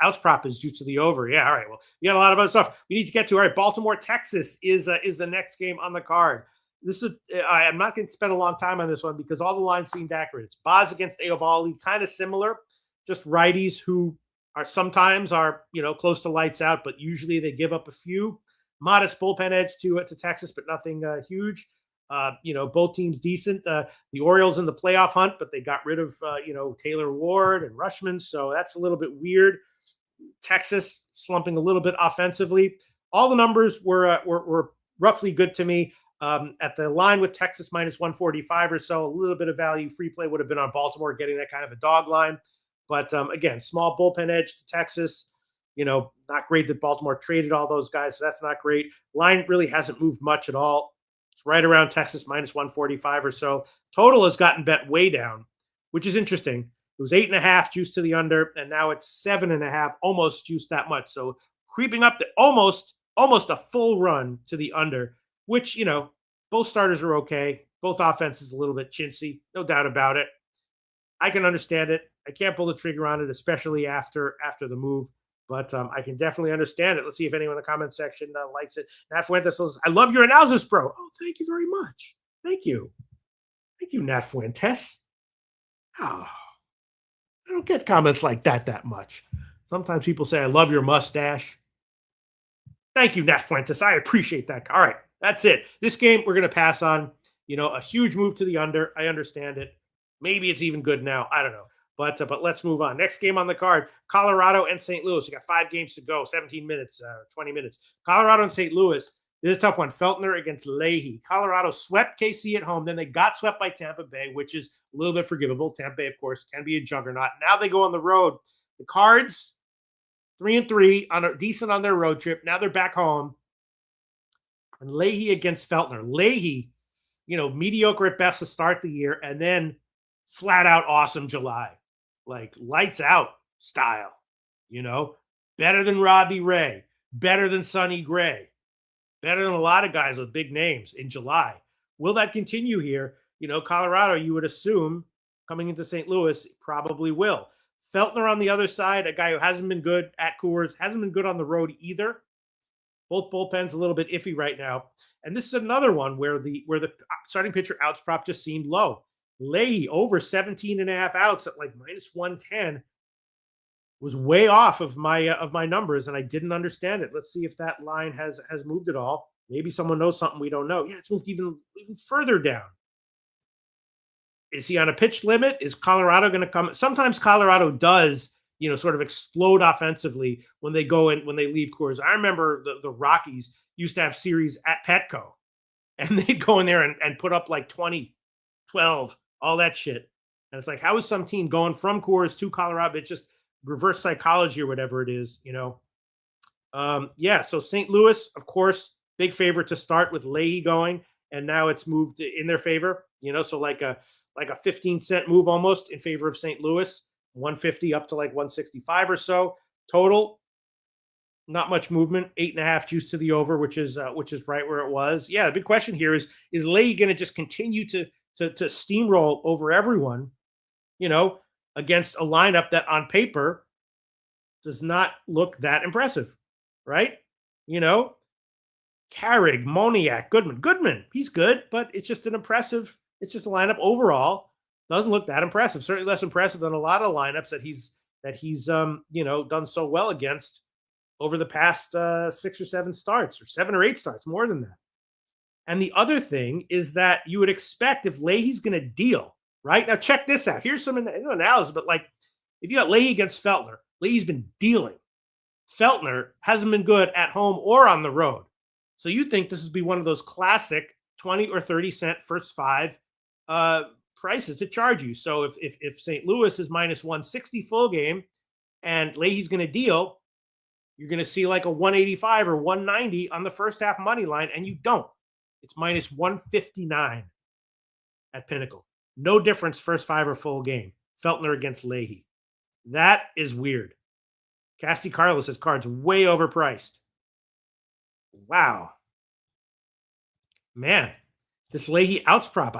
outs prop is juice to the over. Yeah. All right. Well, you got a lot of other stuff we need to get to. All right. Baltimore, Texas is the next game on the card. I'm not going to spend a long time on this one because all the lines seemed accurate. It's Boz against Eovaldi, kind of similar, just righties who are sometimes close to lights out, but usually they give up a few. Modest bullpen edge to Texas, but nothing huge. Both teams decent. The Orioles in the playoff hunt, but they got rid of Taylor Ward and Rushman, so that's a little bit weird. Texas slumping a little bit offensively. All the numbers were roughly good to me. At the line with Texas -145 or so, a little bit of value. Free play would have been on Baltimore getting that kind of a dog line. But again, small bullpen edge to Texas. Not great that Baltimore traded all those guys, so that's not great. Line really hasn't moved much at all. It's right around Texas minus 145 or so. Total has gotten bet way down, which is interesting. It was 8.5 juice to the under, and now it's 7.5, almost juiced that much. So creeping up to almost a full run to the under, which, both starters are okay. Both offenses a little bit chintzy, no doubt about it. I can understand it. I can't pull the trigger on it, especially after the move. But I can definitely understand it. Let's see if anyone in the comment section likes it. Nat Fuentes says, I love your analysis, bro. Oh, thank you very much. Thank you. Thank you, Nat Fuentes. Oh, I don't get comments like that much. Sometimes people say, I love your mustache. Thank you, Nat Fuentes. I appreciate that. All right, that's it. This game we're going to pass on. A huge move to the under. I understand it. Maybe it's even good now. I don't know. But let's move on. Next game on the card, Colorado and St. Louis. You got 5 games to go, 17 minutes, 20 minutes. Colorado and St. Louis. This is a tough one. Feltner against Leahy. Colorado swept KC at home. Then they got swept by Tampa Bay, which is a little bit forgivable. Tampa Bay, of course, can be a juggernaut. Now they go on the road. The Cards, 3-3, decent on their road trip. Now they're back home. And Leahy against Feltner. Leahy, mediocre at best to start the year, and then flat out awesome July. Like lights out style, better than Robbie Ray, better than Sonny Gray, better than a lot of guys with big names in July. Will that continue here? Colorado, you would assume coming into St. Louis, probably will. Feltner on the other side, a guy who hasn't been good at Coors, hasn't been good on the road either. Both bullpens a little bit iffy right now. And this is another one where the starting pitcher outs prop just seemed low. Leahy over 17.5 outs at like minus 110 was way off of my numbers, and I didn't understand it. Let's see if that line has moved at all. Maybe someone knows something we don't know. Yeah, it's moved even further down. Is he on a pitch limit? Is Colorado going to come? Sometimes Colorado does, sort of explode offensively when they go in, when they leave Coors. I remember the Rockies used to have series at Petco, and they'd go in there and put up like 20, 12, all that shit. And it's like, how is some team going from Coors to Colorado? It's just reverse psychology or whatever it is, So St. Louis, of course, big favorite to start with Leahy going, and now it's moved in their favor, so like a 15-cent move almost in favor of St. Louis, 150 up to like 165 or so. Total, not much movement, 8.5 juice to the over, which is right where it was. Yeah, the big question here is Leahy going to just continue to steamroll over everyone, against a lineup that on paper does not look that impressive, right? Carrig, Moniak, Goodman, he's good, but it's just a lineup overall. Doesn't look that impressive. Certainly less impressive than a lot of lineups that he's done so well against over the past 6 or 7 starts, or 7 or 8 starts, more than that. And the other thing is that you would expect if Leahy's going to deal, right? Now, check this out. Here's some analysis, but like if you got Leahy against Feltner, Leahy's been dealing. Feltner hasn't been good at home or on the road. So you think this would be one of those classic 20 or 30 cent first 5 prices to charge you. So if St. Louis is minus 160 full game and Leahy's going to deal, you're going to see like a 185 or 190 on the first half money line, and you don't. It's minus 159 at Pinnacle. No difference first 5 or full game. Feltner against Leahy. That is weird. Casty Carlos says Cards way overpriced. Wow. Man, this Leahy outs prop,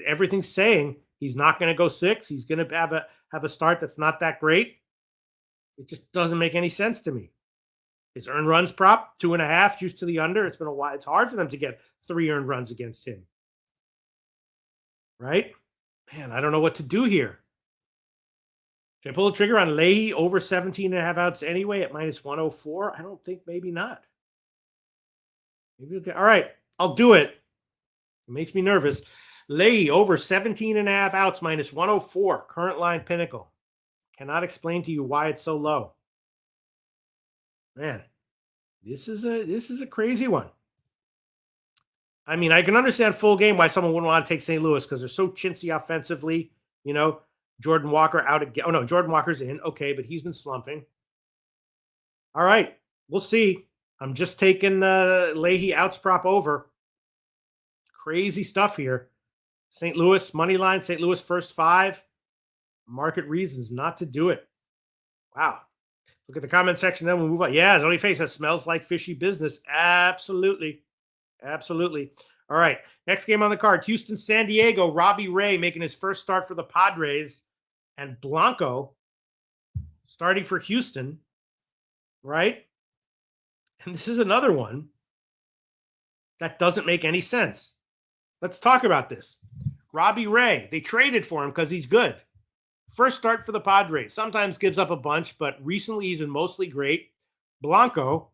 everything's saying he's not going to go 6. He's going to have a start that's not that great. It just doesn't make any sense to me. His earned runs prop, 2.5, juice to the under. It's been a while. It's hard for them to get 3 earned runs against him. Right? Man, I don't know what to do here. Should I pull the trigger on Leahy over 17.5 outs anyway at minus 104? I don't think, maybe not. Maybe okay. All right, I'll do it. It makes me nervous. Leahy over 17.5 outs minus 104. Current line Pinnacle. Cannot explain to you why it's so low. Man, this is a crazy one. I mean, I can understand full game why someone wouldn't want to take St. Louis because they're so chintzy offensively. Jordan Walker out again. Oh no, Jordan Walker's in. Okay, but he's been slumping. All right, we'll see. I'm just taking Leahy outs prop over. Crazy stuff here. St. Louis money line, St. Louis first 5. Market reasons not to do it. Wow. Look at the comment section, then we'll move on. Yeah, Zony Face, that smells like fishy business. Absolutely. Absolutely. All right. Next game on the card, Houston, San Diego. Robbie Ray making his first start for the Padres. And Blanco starting for Houston. Right? And this is another one that doesn't make any sense. Let's talk about this. Robbie Ray, they traded for him because he's good. First start for the Padres. Sometimes gives up a bunch, but recently he's been mostly great. Blanco,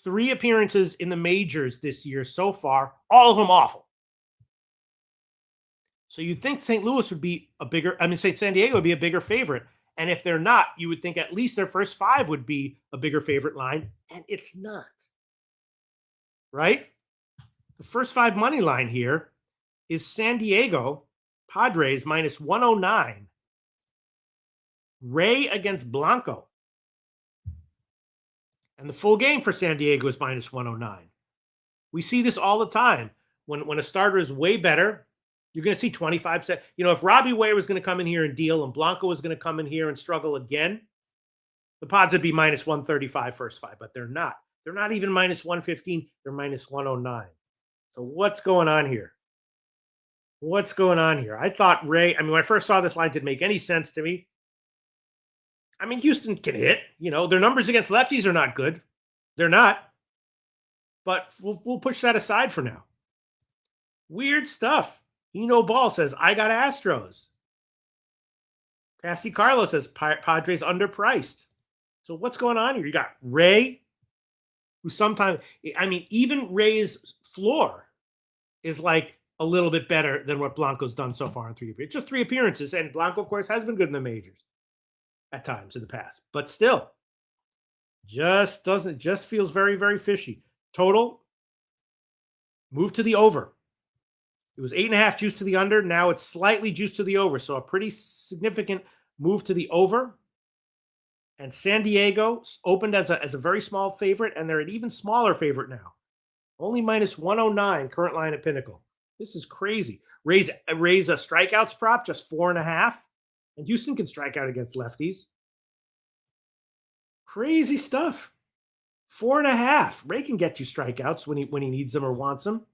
3 appearances in the majors this year so far, all of them awful. So you'd think St. Louis would be San Diego would be a bigger favorite. And if they're not, you would think at least their first 5 would be a bigger favorite line. And it's not. Right? The first 5 money line here is San Diego Padres minus 109. Ray against Blanco. And the full game for San Diego is minus 109. We see this all the time. When a starter is way better, you're going to see 25 cents. If Robbie Ray was going to come in here and deal and Blanco was going to come in here and struggle again, the Pods would be minus 135 first 5, but they're not. They're not even minus 115. They're minus 109. So what's going on here? What's going on here? I thought Ray, when I first saw this line, didn't make any sense to me. Houston can hit. Their numbers against lefties are not good. They're not. But we'll push that aside for now. Weird stuff. Ball says, I got Astros. Cassie Carlos says, Padres underpriced. So what's going on here? You got Ray, who sometimes, even Ray's floor is like a little bit better than what Blanco's done so far in 3 appearances. Just 3 appearances. And Blanco, of course, has been good in the majors at times in the past. But still, just feels very, very fishy. Total, move to the over. It was 8.5 juice to the under. Now it's slightly juice to the over. So a pretty significant move to the over. And San Diego opened as a very small favorite, and they're an even smaller favorite now. Only minus 109 current line at Pinnacle. This is crazy. Raise a strikeouts prop, just 4.5. And Houston can strike out against lefties. Crazy stuff. 4.5. Ray can get you strikeouts when he needs them or wants them.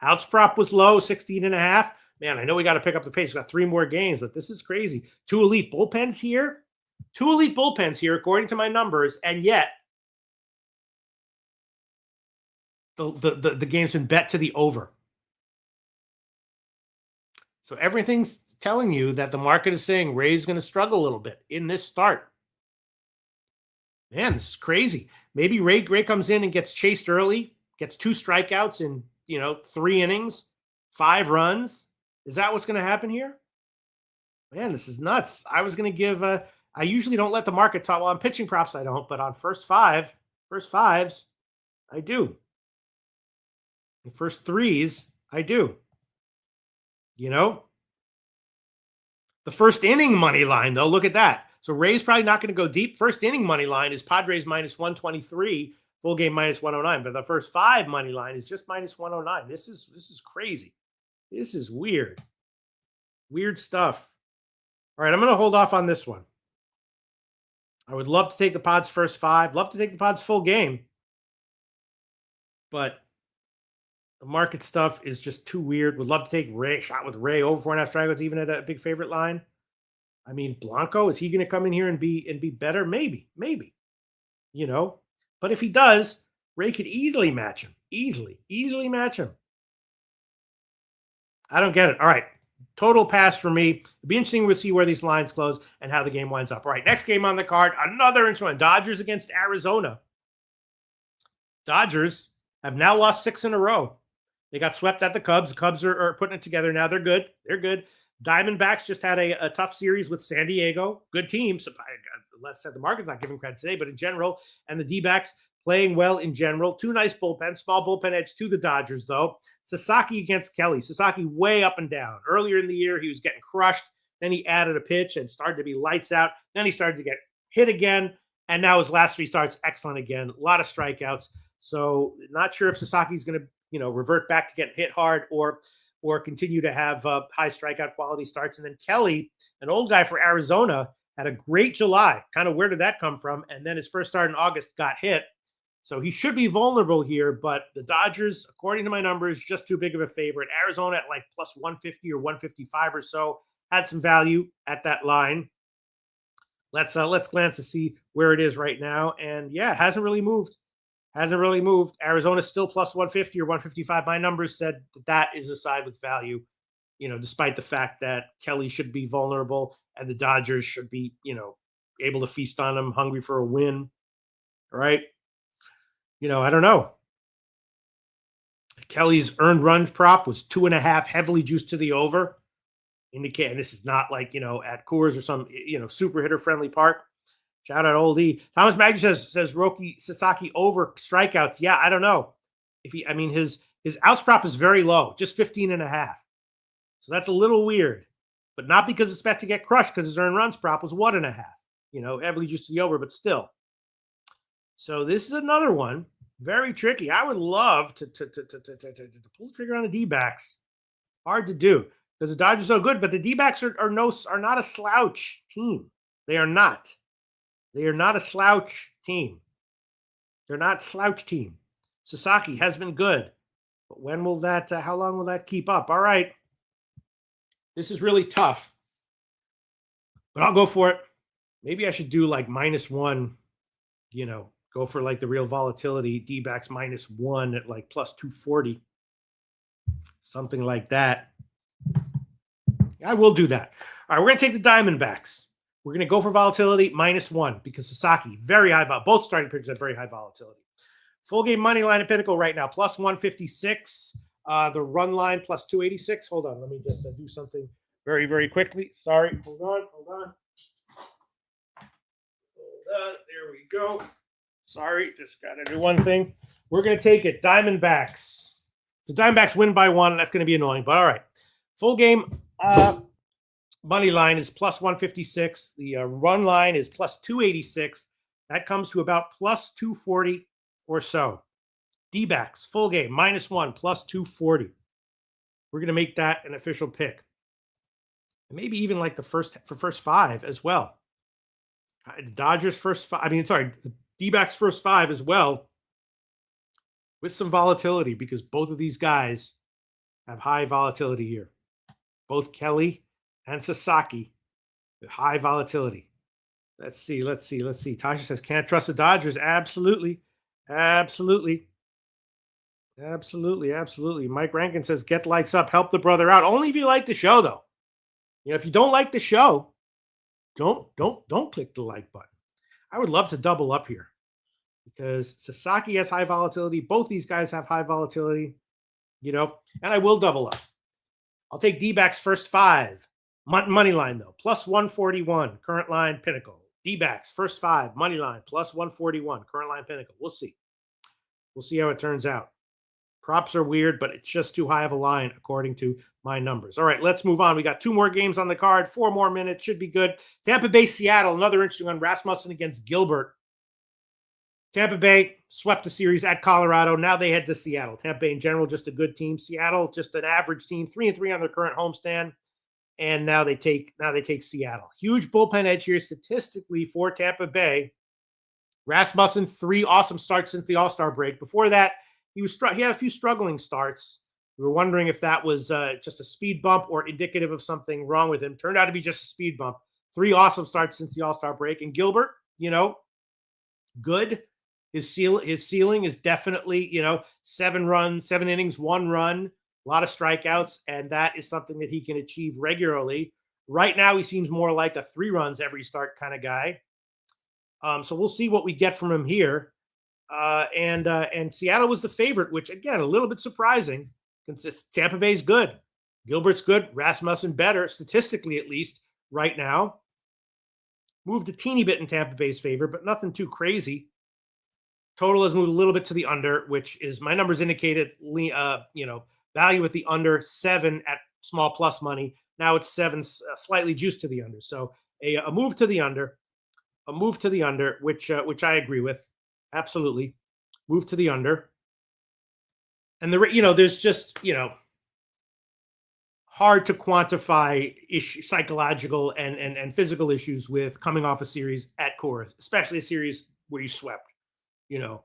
Outs prop was low, 16.5. Man, I know we got to pick up the pace. We've got 3 more games, but this is crazy. 2 elite bullpens here. 2 elite bullpens here, according to my numbers, and yet the game's been bet to the over. So everything's telling you that the market is saying Ray's going to struggle a little bit in this start. Man, this is crazy. Maybe Ray comes in and gets chased early, gets 2 strikeouts in 3 innings, 5 runs. Is that what's going to happen here? Man, this is nuts. I was going to give I usually don't let the market talk. Well, on pitching props, I don't, but on first fives, I do. The first 3s, I do. The first inning money line, though, look at that. So Ray's probably not going to go deep. First inning money line is Padres minus 123, full game minus 109. But the first 5 money line is just minus 109. This is crazy. This is weird. Weird stuff. All right, I'm going to hold off on this one. I would love to take the Pods first 5. Love to take the Pods full game. But the market stuff is just too weird. Would love to take Ray, shot with Ray over 4.5 strikeouts, even at a big favorite line. Blanco, is he going to come in here and be better? Maybe. But if he does, Ray could easily match him. Easily match him. I don't get it. All right. Total pass for me. It'll be interesting to see where these lines close and how the game winds up. All right, next game on the card, another interesting one. Dodgers against Arizona. Dodgers have now lost 6 in a row. They got swept at the Cubs. The Cubs are putting it together now. They're good. Diamondbacks just had a tough series with San Diego. Good team. So let's say the market's not giving credit today, but in general, and the D-backs playing well in general. 2 nice bullpens. Small bullpen edge to the Dodgers, though. Sasaki against Kelly. Sasaki way up and down. Earlier in the year, he was getting crushed. Then he added a pitch and started to be lights out. Then he started to get hit again. And now his last 3 starts, excellent again. A lot of strikeouts. So not sure if Sasaki's going to revert back to getting hit hard or continue to have high strikeout quality starts. And then Kelly, an old guy for Arizona, had a great July. Kind of where did that come from? And then his first start in August got hit. So he should be vulnerable here, but the Dodgers, according to my numbers, just too big of a favorite. Arizona at like plus 150 or 155 or so had some value at that line. Let's glance to see where it is right now. And yeah, it hasn't really moved. Arizona's still plus 150 or 155. My numbers said that is a side with value, despite the fact that Kelly should be vulnerable and the Dodgers should be, able to feast on him, hungry for a win. All right. I don't know. Kelly's earned run prop was 2.5, heavily juiced to the over. Indicating this is not like, at Coors or some, super hitter friendly park. Shout out Old E. Thomas Maggi says Roki Sasaki over strikeouts. Yeah, I don't know. His outs prop is very low, just 15.5. So that's a little weird, but not because it's about to get crushed because his earned runs prop was 1.5. Heavily juiced to the over, but still. So this is another one, very tricky. I would love to pull the trigger on the D-backs. Hard to do because the Dodgers are so good, but the D-backs are not a slouch team. They are not. They are not a slouch team. They're not slouch team. Sasaki has been good, but when will that? How long will that keep up? All right, this is really tough, but I'll go for it. Maybe I should do like -1. Go for like the real volatility, D-backs -1 at like plus 240. Something like that. I will do that. All right, we're going to take the Diamondbacks. We're going to go for volatility -1 because Sasaki, very high vol. Both starting pitchers have very high volatility. Full game money line at Pinnacle right now, plus 156. The run line plus 286. Hold on, let me just do something very, very quickly. Sorry, hold on. There we go. Sorry, just got to do one thing. We're going to take it. Diamondbacks. The Diamondbacks win by 1. That's going to be annoying, but all right. Full game money line is plus 156. The run line is plus 286. That comes to about plus 240 or so. D-backs, full game, -1, plus 240. We're going to make that an official pick. And maybe even like the first 5 as well. The Dodgers first 5. The D-backs first 5 as well, with some volatility because both of these guys have high volatility here. Both Kelly and Sasaki with high volatility. Let's see. Tasha says, can't trust the Dodgers. Absolutely. Mike Rankin says, get likes up, help the brother out. Only if you like the show, though. If you don't like the show, don't click the like button. I would love to double up here because Sasaki has high volatility. Both these guys have high volatility, and I will double up. I'll take D-backs first 5. Money line, though, plus 141. Current line, Pinnacle. D-backs first 5. Money line, plus 141. Current line, Pinnacle. We'll see. We'll see how it turns out. Props are weird, but it's just too high of a line according to my numbers. All right, let's move on. We got 2 more games on the card, 4 more minutes. Should be good. Tampa Bay, Seattle, another interesting one. Rasmussen against Gilbert. Tampa Bay swept the series at Colorado. Now they head to Seattle. Tampa Bay in general, just a good team. Seattle, just an average team, 3-3 on their current homestand. And now they take Seattle. Huge bullpen edge here statistically for Tampa Bay. Rasmussen, 3 awesome starts since the All-Star break. Before that, he had a few struggling starts. We were wondering if that was just a speed bump or indicative of something wrong with him. Turned out to be just a speed bump. 3 awesome starts since the All-Star break. And Gilbert, good. His ceiling is definitely, 7 runs, 7 innings, 1 run, a lot of strikeouts, and that is something that he can achieve regularly. Right now, he seems more like a 3 runs every start kind of guy. So we'll see what we get from him here. And Seattle was the favorite, which, again, a little bit surprising. Tampa Bay's good. Gilbert's good. Rasmussen better, statistically at least, right now. Moved a teeny bit in Tampa Bay's favor, but nothing too crazy. Total has moved a little bit to the under, which is my numbers indicated, value at the under 7 at small plus money. Now it's 7, slightly juiced to the under. So a move to the under, which I agree with. Absolutely. Move to the under. And there's just, hard to quantify psychological and physical issues with coming off a series at Coors, especially a series where you swept, you know.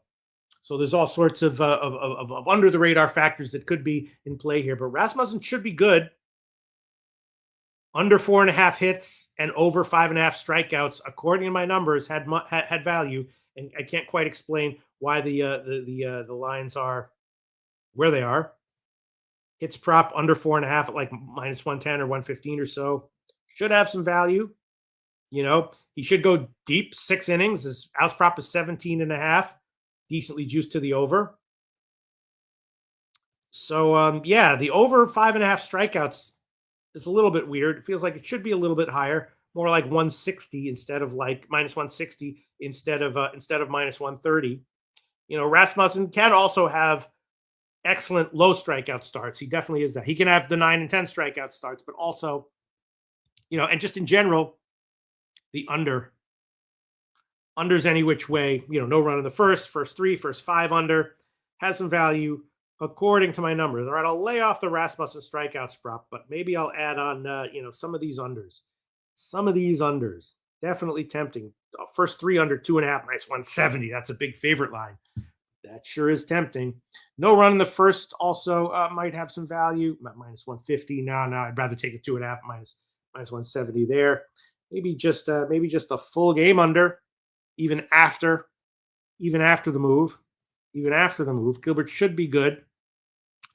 So there's all sorts of under the radar factors that could be in play here. But Rasmussen should be good. Under 4.5 hits and over 5.5 strikeouts, according to my numbers, had value. And I can't quite explain why the lines are where they are. Hits prop under 4.5 at like minus 110 or 115 or so. Should have some value. He should go deep 6 innings. His outs prop is 17.5. Decently juiced to the over. So, the over 5.5 strikeouts is a little bit weird. It feels like it should be a little bit higher, more like 160 instead of like minus 160 instead of minus 130. Rasmussen can also have excellent low strikeout starts. He definitely is that. He can have the 9 and 10 strikeout starts, but also, and just in general, the unders any which way, no run in the first 3, first 5 under has some value according to my numbers. All right, I'll lay off the Rasmussen strikeouts prop, but maybe I'll add on, some of these unders. Some of these unders, definitely tempting. First 3 under 2.5, minus 170. That's a big favorite line. That sure is tempting. No run in the first also might have some value. Minus 150. No, I'd rather take the 2.5 minus 170 there. Maybe just a full game under, even after the move. Gilbert should be good.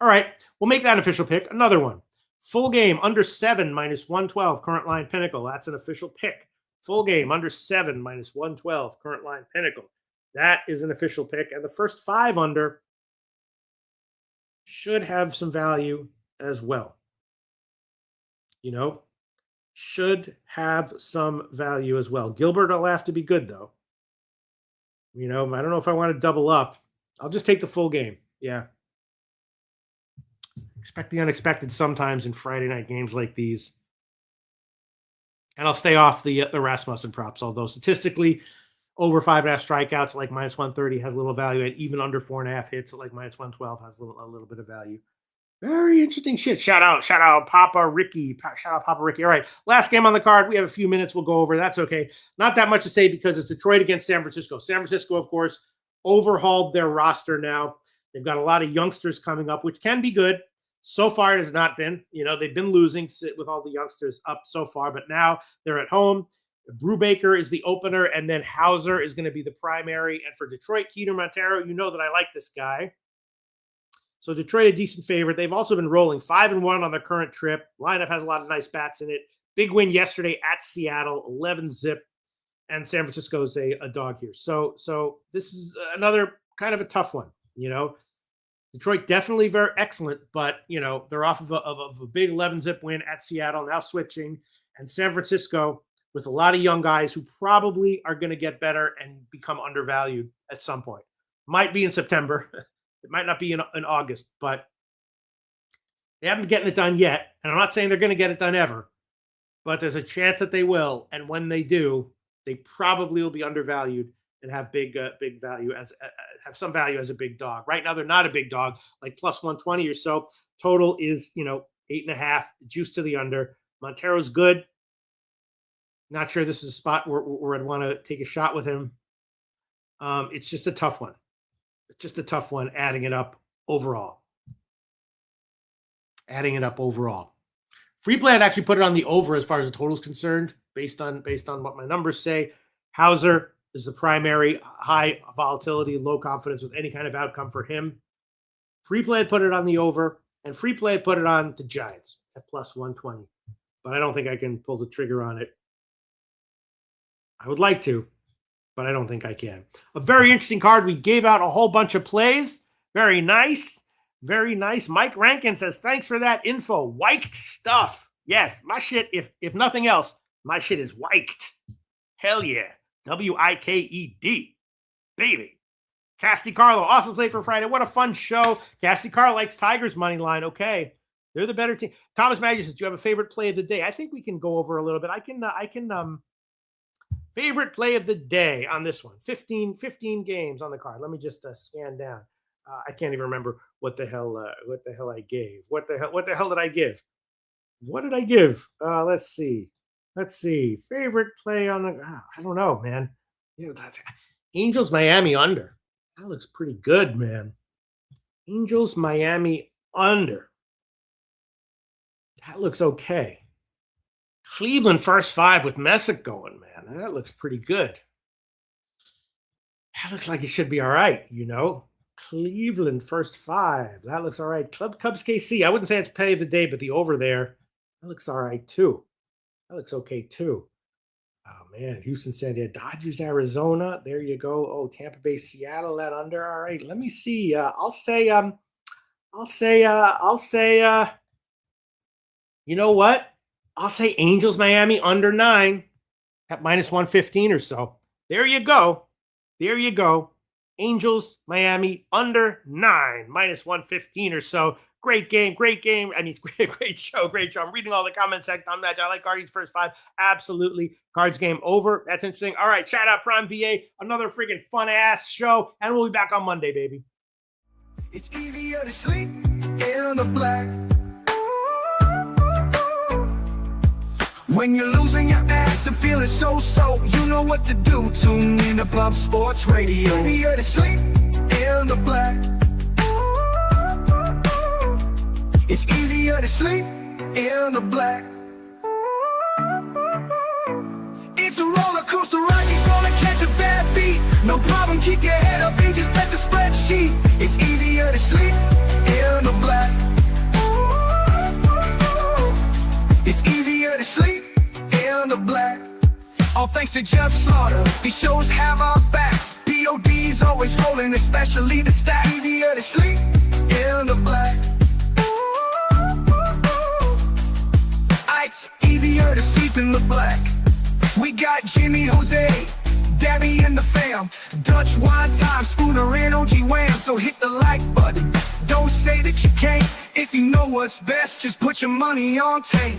All right, we'll make that an official pick. Another one. Full game under 7 minus 112 current line Pinnacle. That's an official pick. Full game under 7 minus 112 current line Pinnacle. That is an official pick. And the first 5 under should have some value as well. Should have some value as well. Gilbert will have to be good, though. I don't know if I want to double up. I'll just take the full game. Yeah. Expect the unexpected sometimes in Friday night games like these. And I'll stay off the Rasmussen props, although statistically, over 5.5 strikeouts, like minus 130, has a little value, and even under 4.5 hits at like minus 112 has a little bit of value. Very interesting shit. Shout out, Papa Ricky. Shout out, Papa Ricky. All right, last game on the card. We have a few minutes. We'll go over. That's okay. Not that much to say because it's Detroit against San Francisco. San Francisco, of course, overhauled their roster now. They've got a lot of youngsters coming up, which can be good. So far, it has not been. They've been losing with all the youngsters up so far, but now they're at home. Brubaker is the opener, and then Hauser is going to be the primary. And for Detroit, Keter Montero, that I like this guy. So Detroit, a decent favorite. They've also been rolling 5-1 on their current trip. Lineup has a lot of nice bats in it. Big win yesterday at Seattle, 11-zip. And San Francisco's a dog here. So this is another kind of a tough one, Detroit definitely very excellent, but, they're off of a big 11-zip win at Seattle, now switching. And San Francisco with a lot of young guys who probably are going to get better and become undervalued at some point. Might be in September. It might not be in August, but they haven't been getting it done yet. And I'm not saying they're going to get it done ever, but there's a chance that they will. And when they do, they probably will be undervalued and have big value have some value as a big dog. Right now, they're not a big dog, like plus 120 or so. Total is, 8.5, juice to the under. Montero's good. Not sure this is a spot where I'd want to take a shot with him. It's just a tough one. Adding it up overall. Free play, I'd actually put it on the over as far as the total is concerned, based on what my numbers say. Hauser is the primary, high volatility, low confidence with any kind of outcome for him. Free play, I'd put it on the over, and free play, I'd put it on the Giants at plus 120. But I don't think I can pull the trigger on it. I would like to, but I don't think I can. A very interesting card. We gave out a whole bunch of plays. Very nice. Mike Rankin says, thanks for that info. Wiked stuff. Yes, my shit, if nothing else, my shit is wiked. Hell yeah. WIKED. Baby. Cassie Carlo also played for Friday. What a fun show. Cassie Carlo likes Tigers money line. Okay. They're the better team. Thomas Maggie says, do you have a favorite play of the day? I think we can go over a little bit. I can favorite play of the day on this one. 15 games on the card. Let me just scan down. I can't even remember what the hell I gave. What the hell did I give? What did I give? Let's see. Let's see. Favorite play on the I don't know, man. Yeah, Angels Miami under. That looks pretty good, man. Angels Miami under. That looks okay. Cleveland first 5 with Messick going, man. That looks pretty good. That looks like it should be all right, you know. Cleveland first 5. That looks all right. Cubs KC. I wouldn't say it's play of the day, but the over there, that looks all right too. That looks okay too. Oh man, Houston, San Diego, Dodgers, Arizona. There you go. Oh, Tampa Bay, Seattle, that under. All right. Let me see. I'll say, you know what? I'll say Angels, Miami under 9 at minus 115 or so. There you go. There you go. Angels, Miami under 9, minus 115 or so. Great game, great game. I mean, great show, great show. I'm reading all the comments section on that. I like Guardians first 5. Absolutely. Cards game over. That's interesting. All right. Shout out Prime VA. Another freaking fun ass show. And we'll be back on Monday, baby. It's easier to sleep in the black. When you're losing your ass and feeling so, you know what to do. Tune in to Pop Sports Radio. Easier to sleep in the black. It's easier to sleep in the black. It's a roller coaster ride, you're gonna catch a bad beat. No problem, keep your head up and just bet the spreadsheet. It's easier to sleep in the black. It's easier to sleep in the black. All thanks to Jeff Slaughter, these shows have our backs. POD's always rolling, especially the stats. Easier to sleep in the black. It's easier to sleep in the black. We got Jimmy, Jose, Debbie and the fam, Dutch Wine Time, Spooner and OG Wham. So hit the like button, don't say that you can't. If you know what's best, just put your money on tape.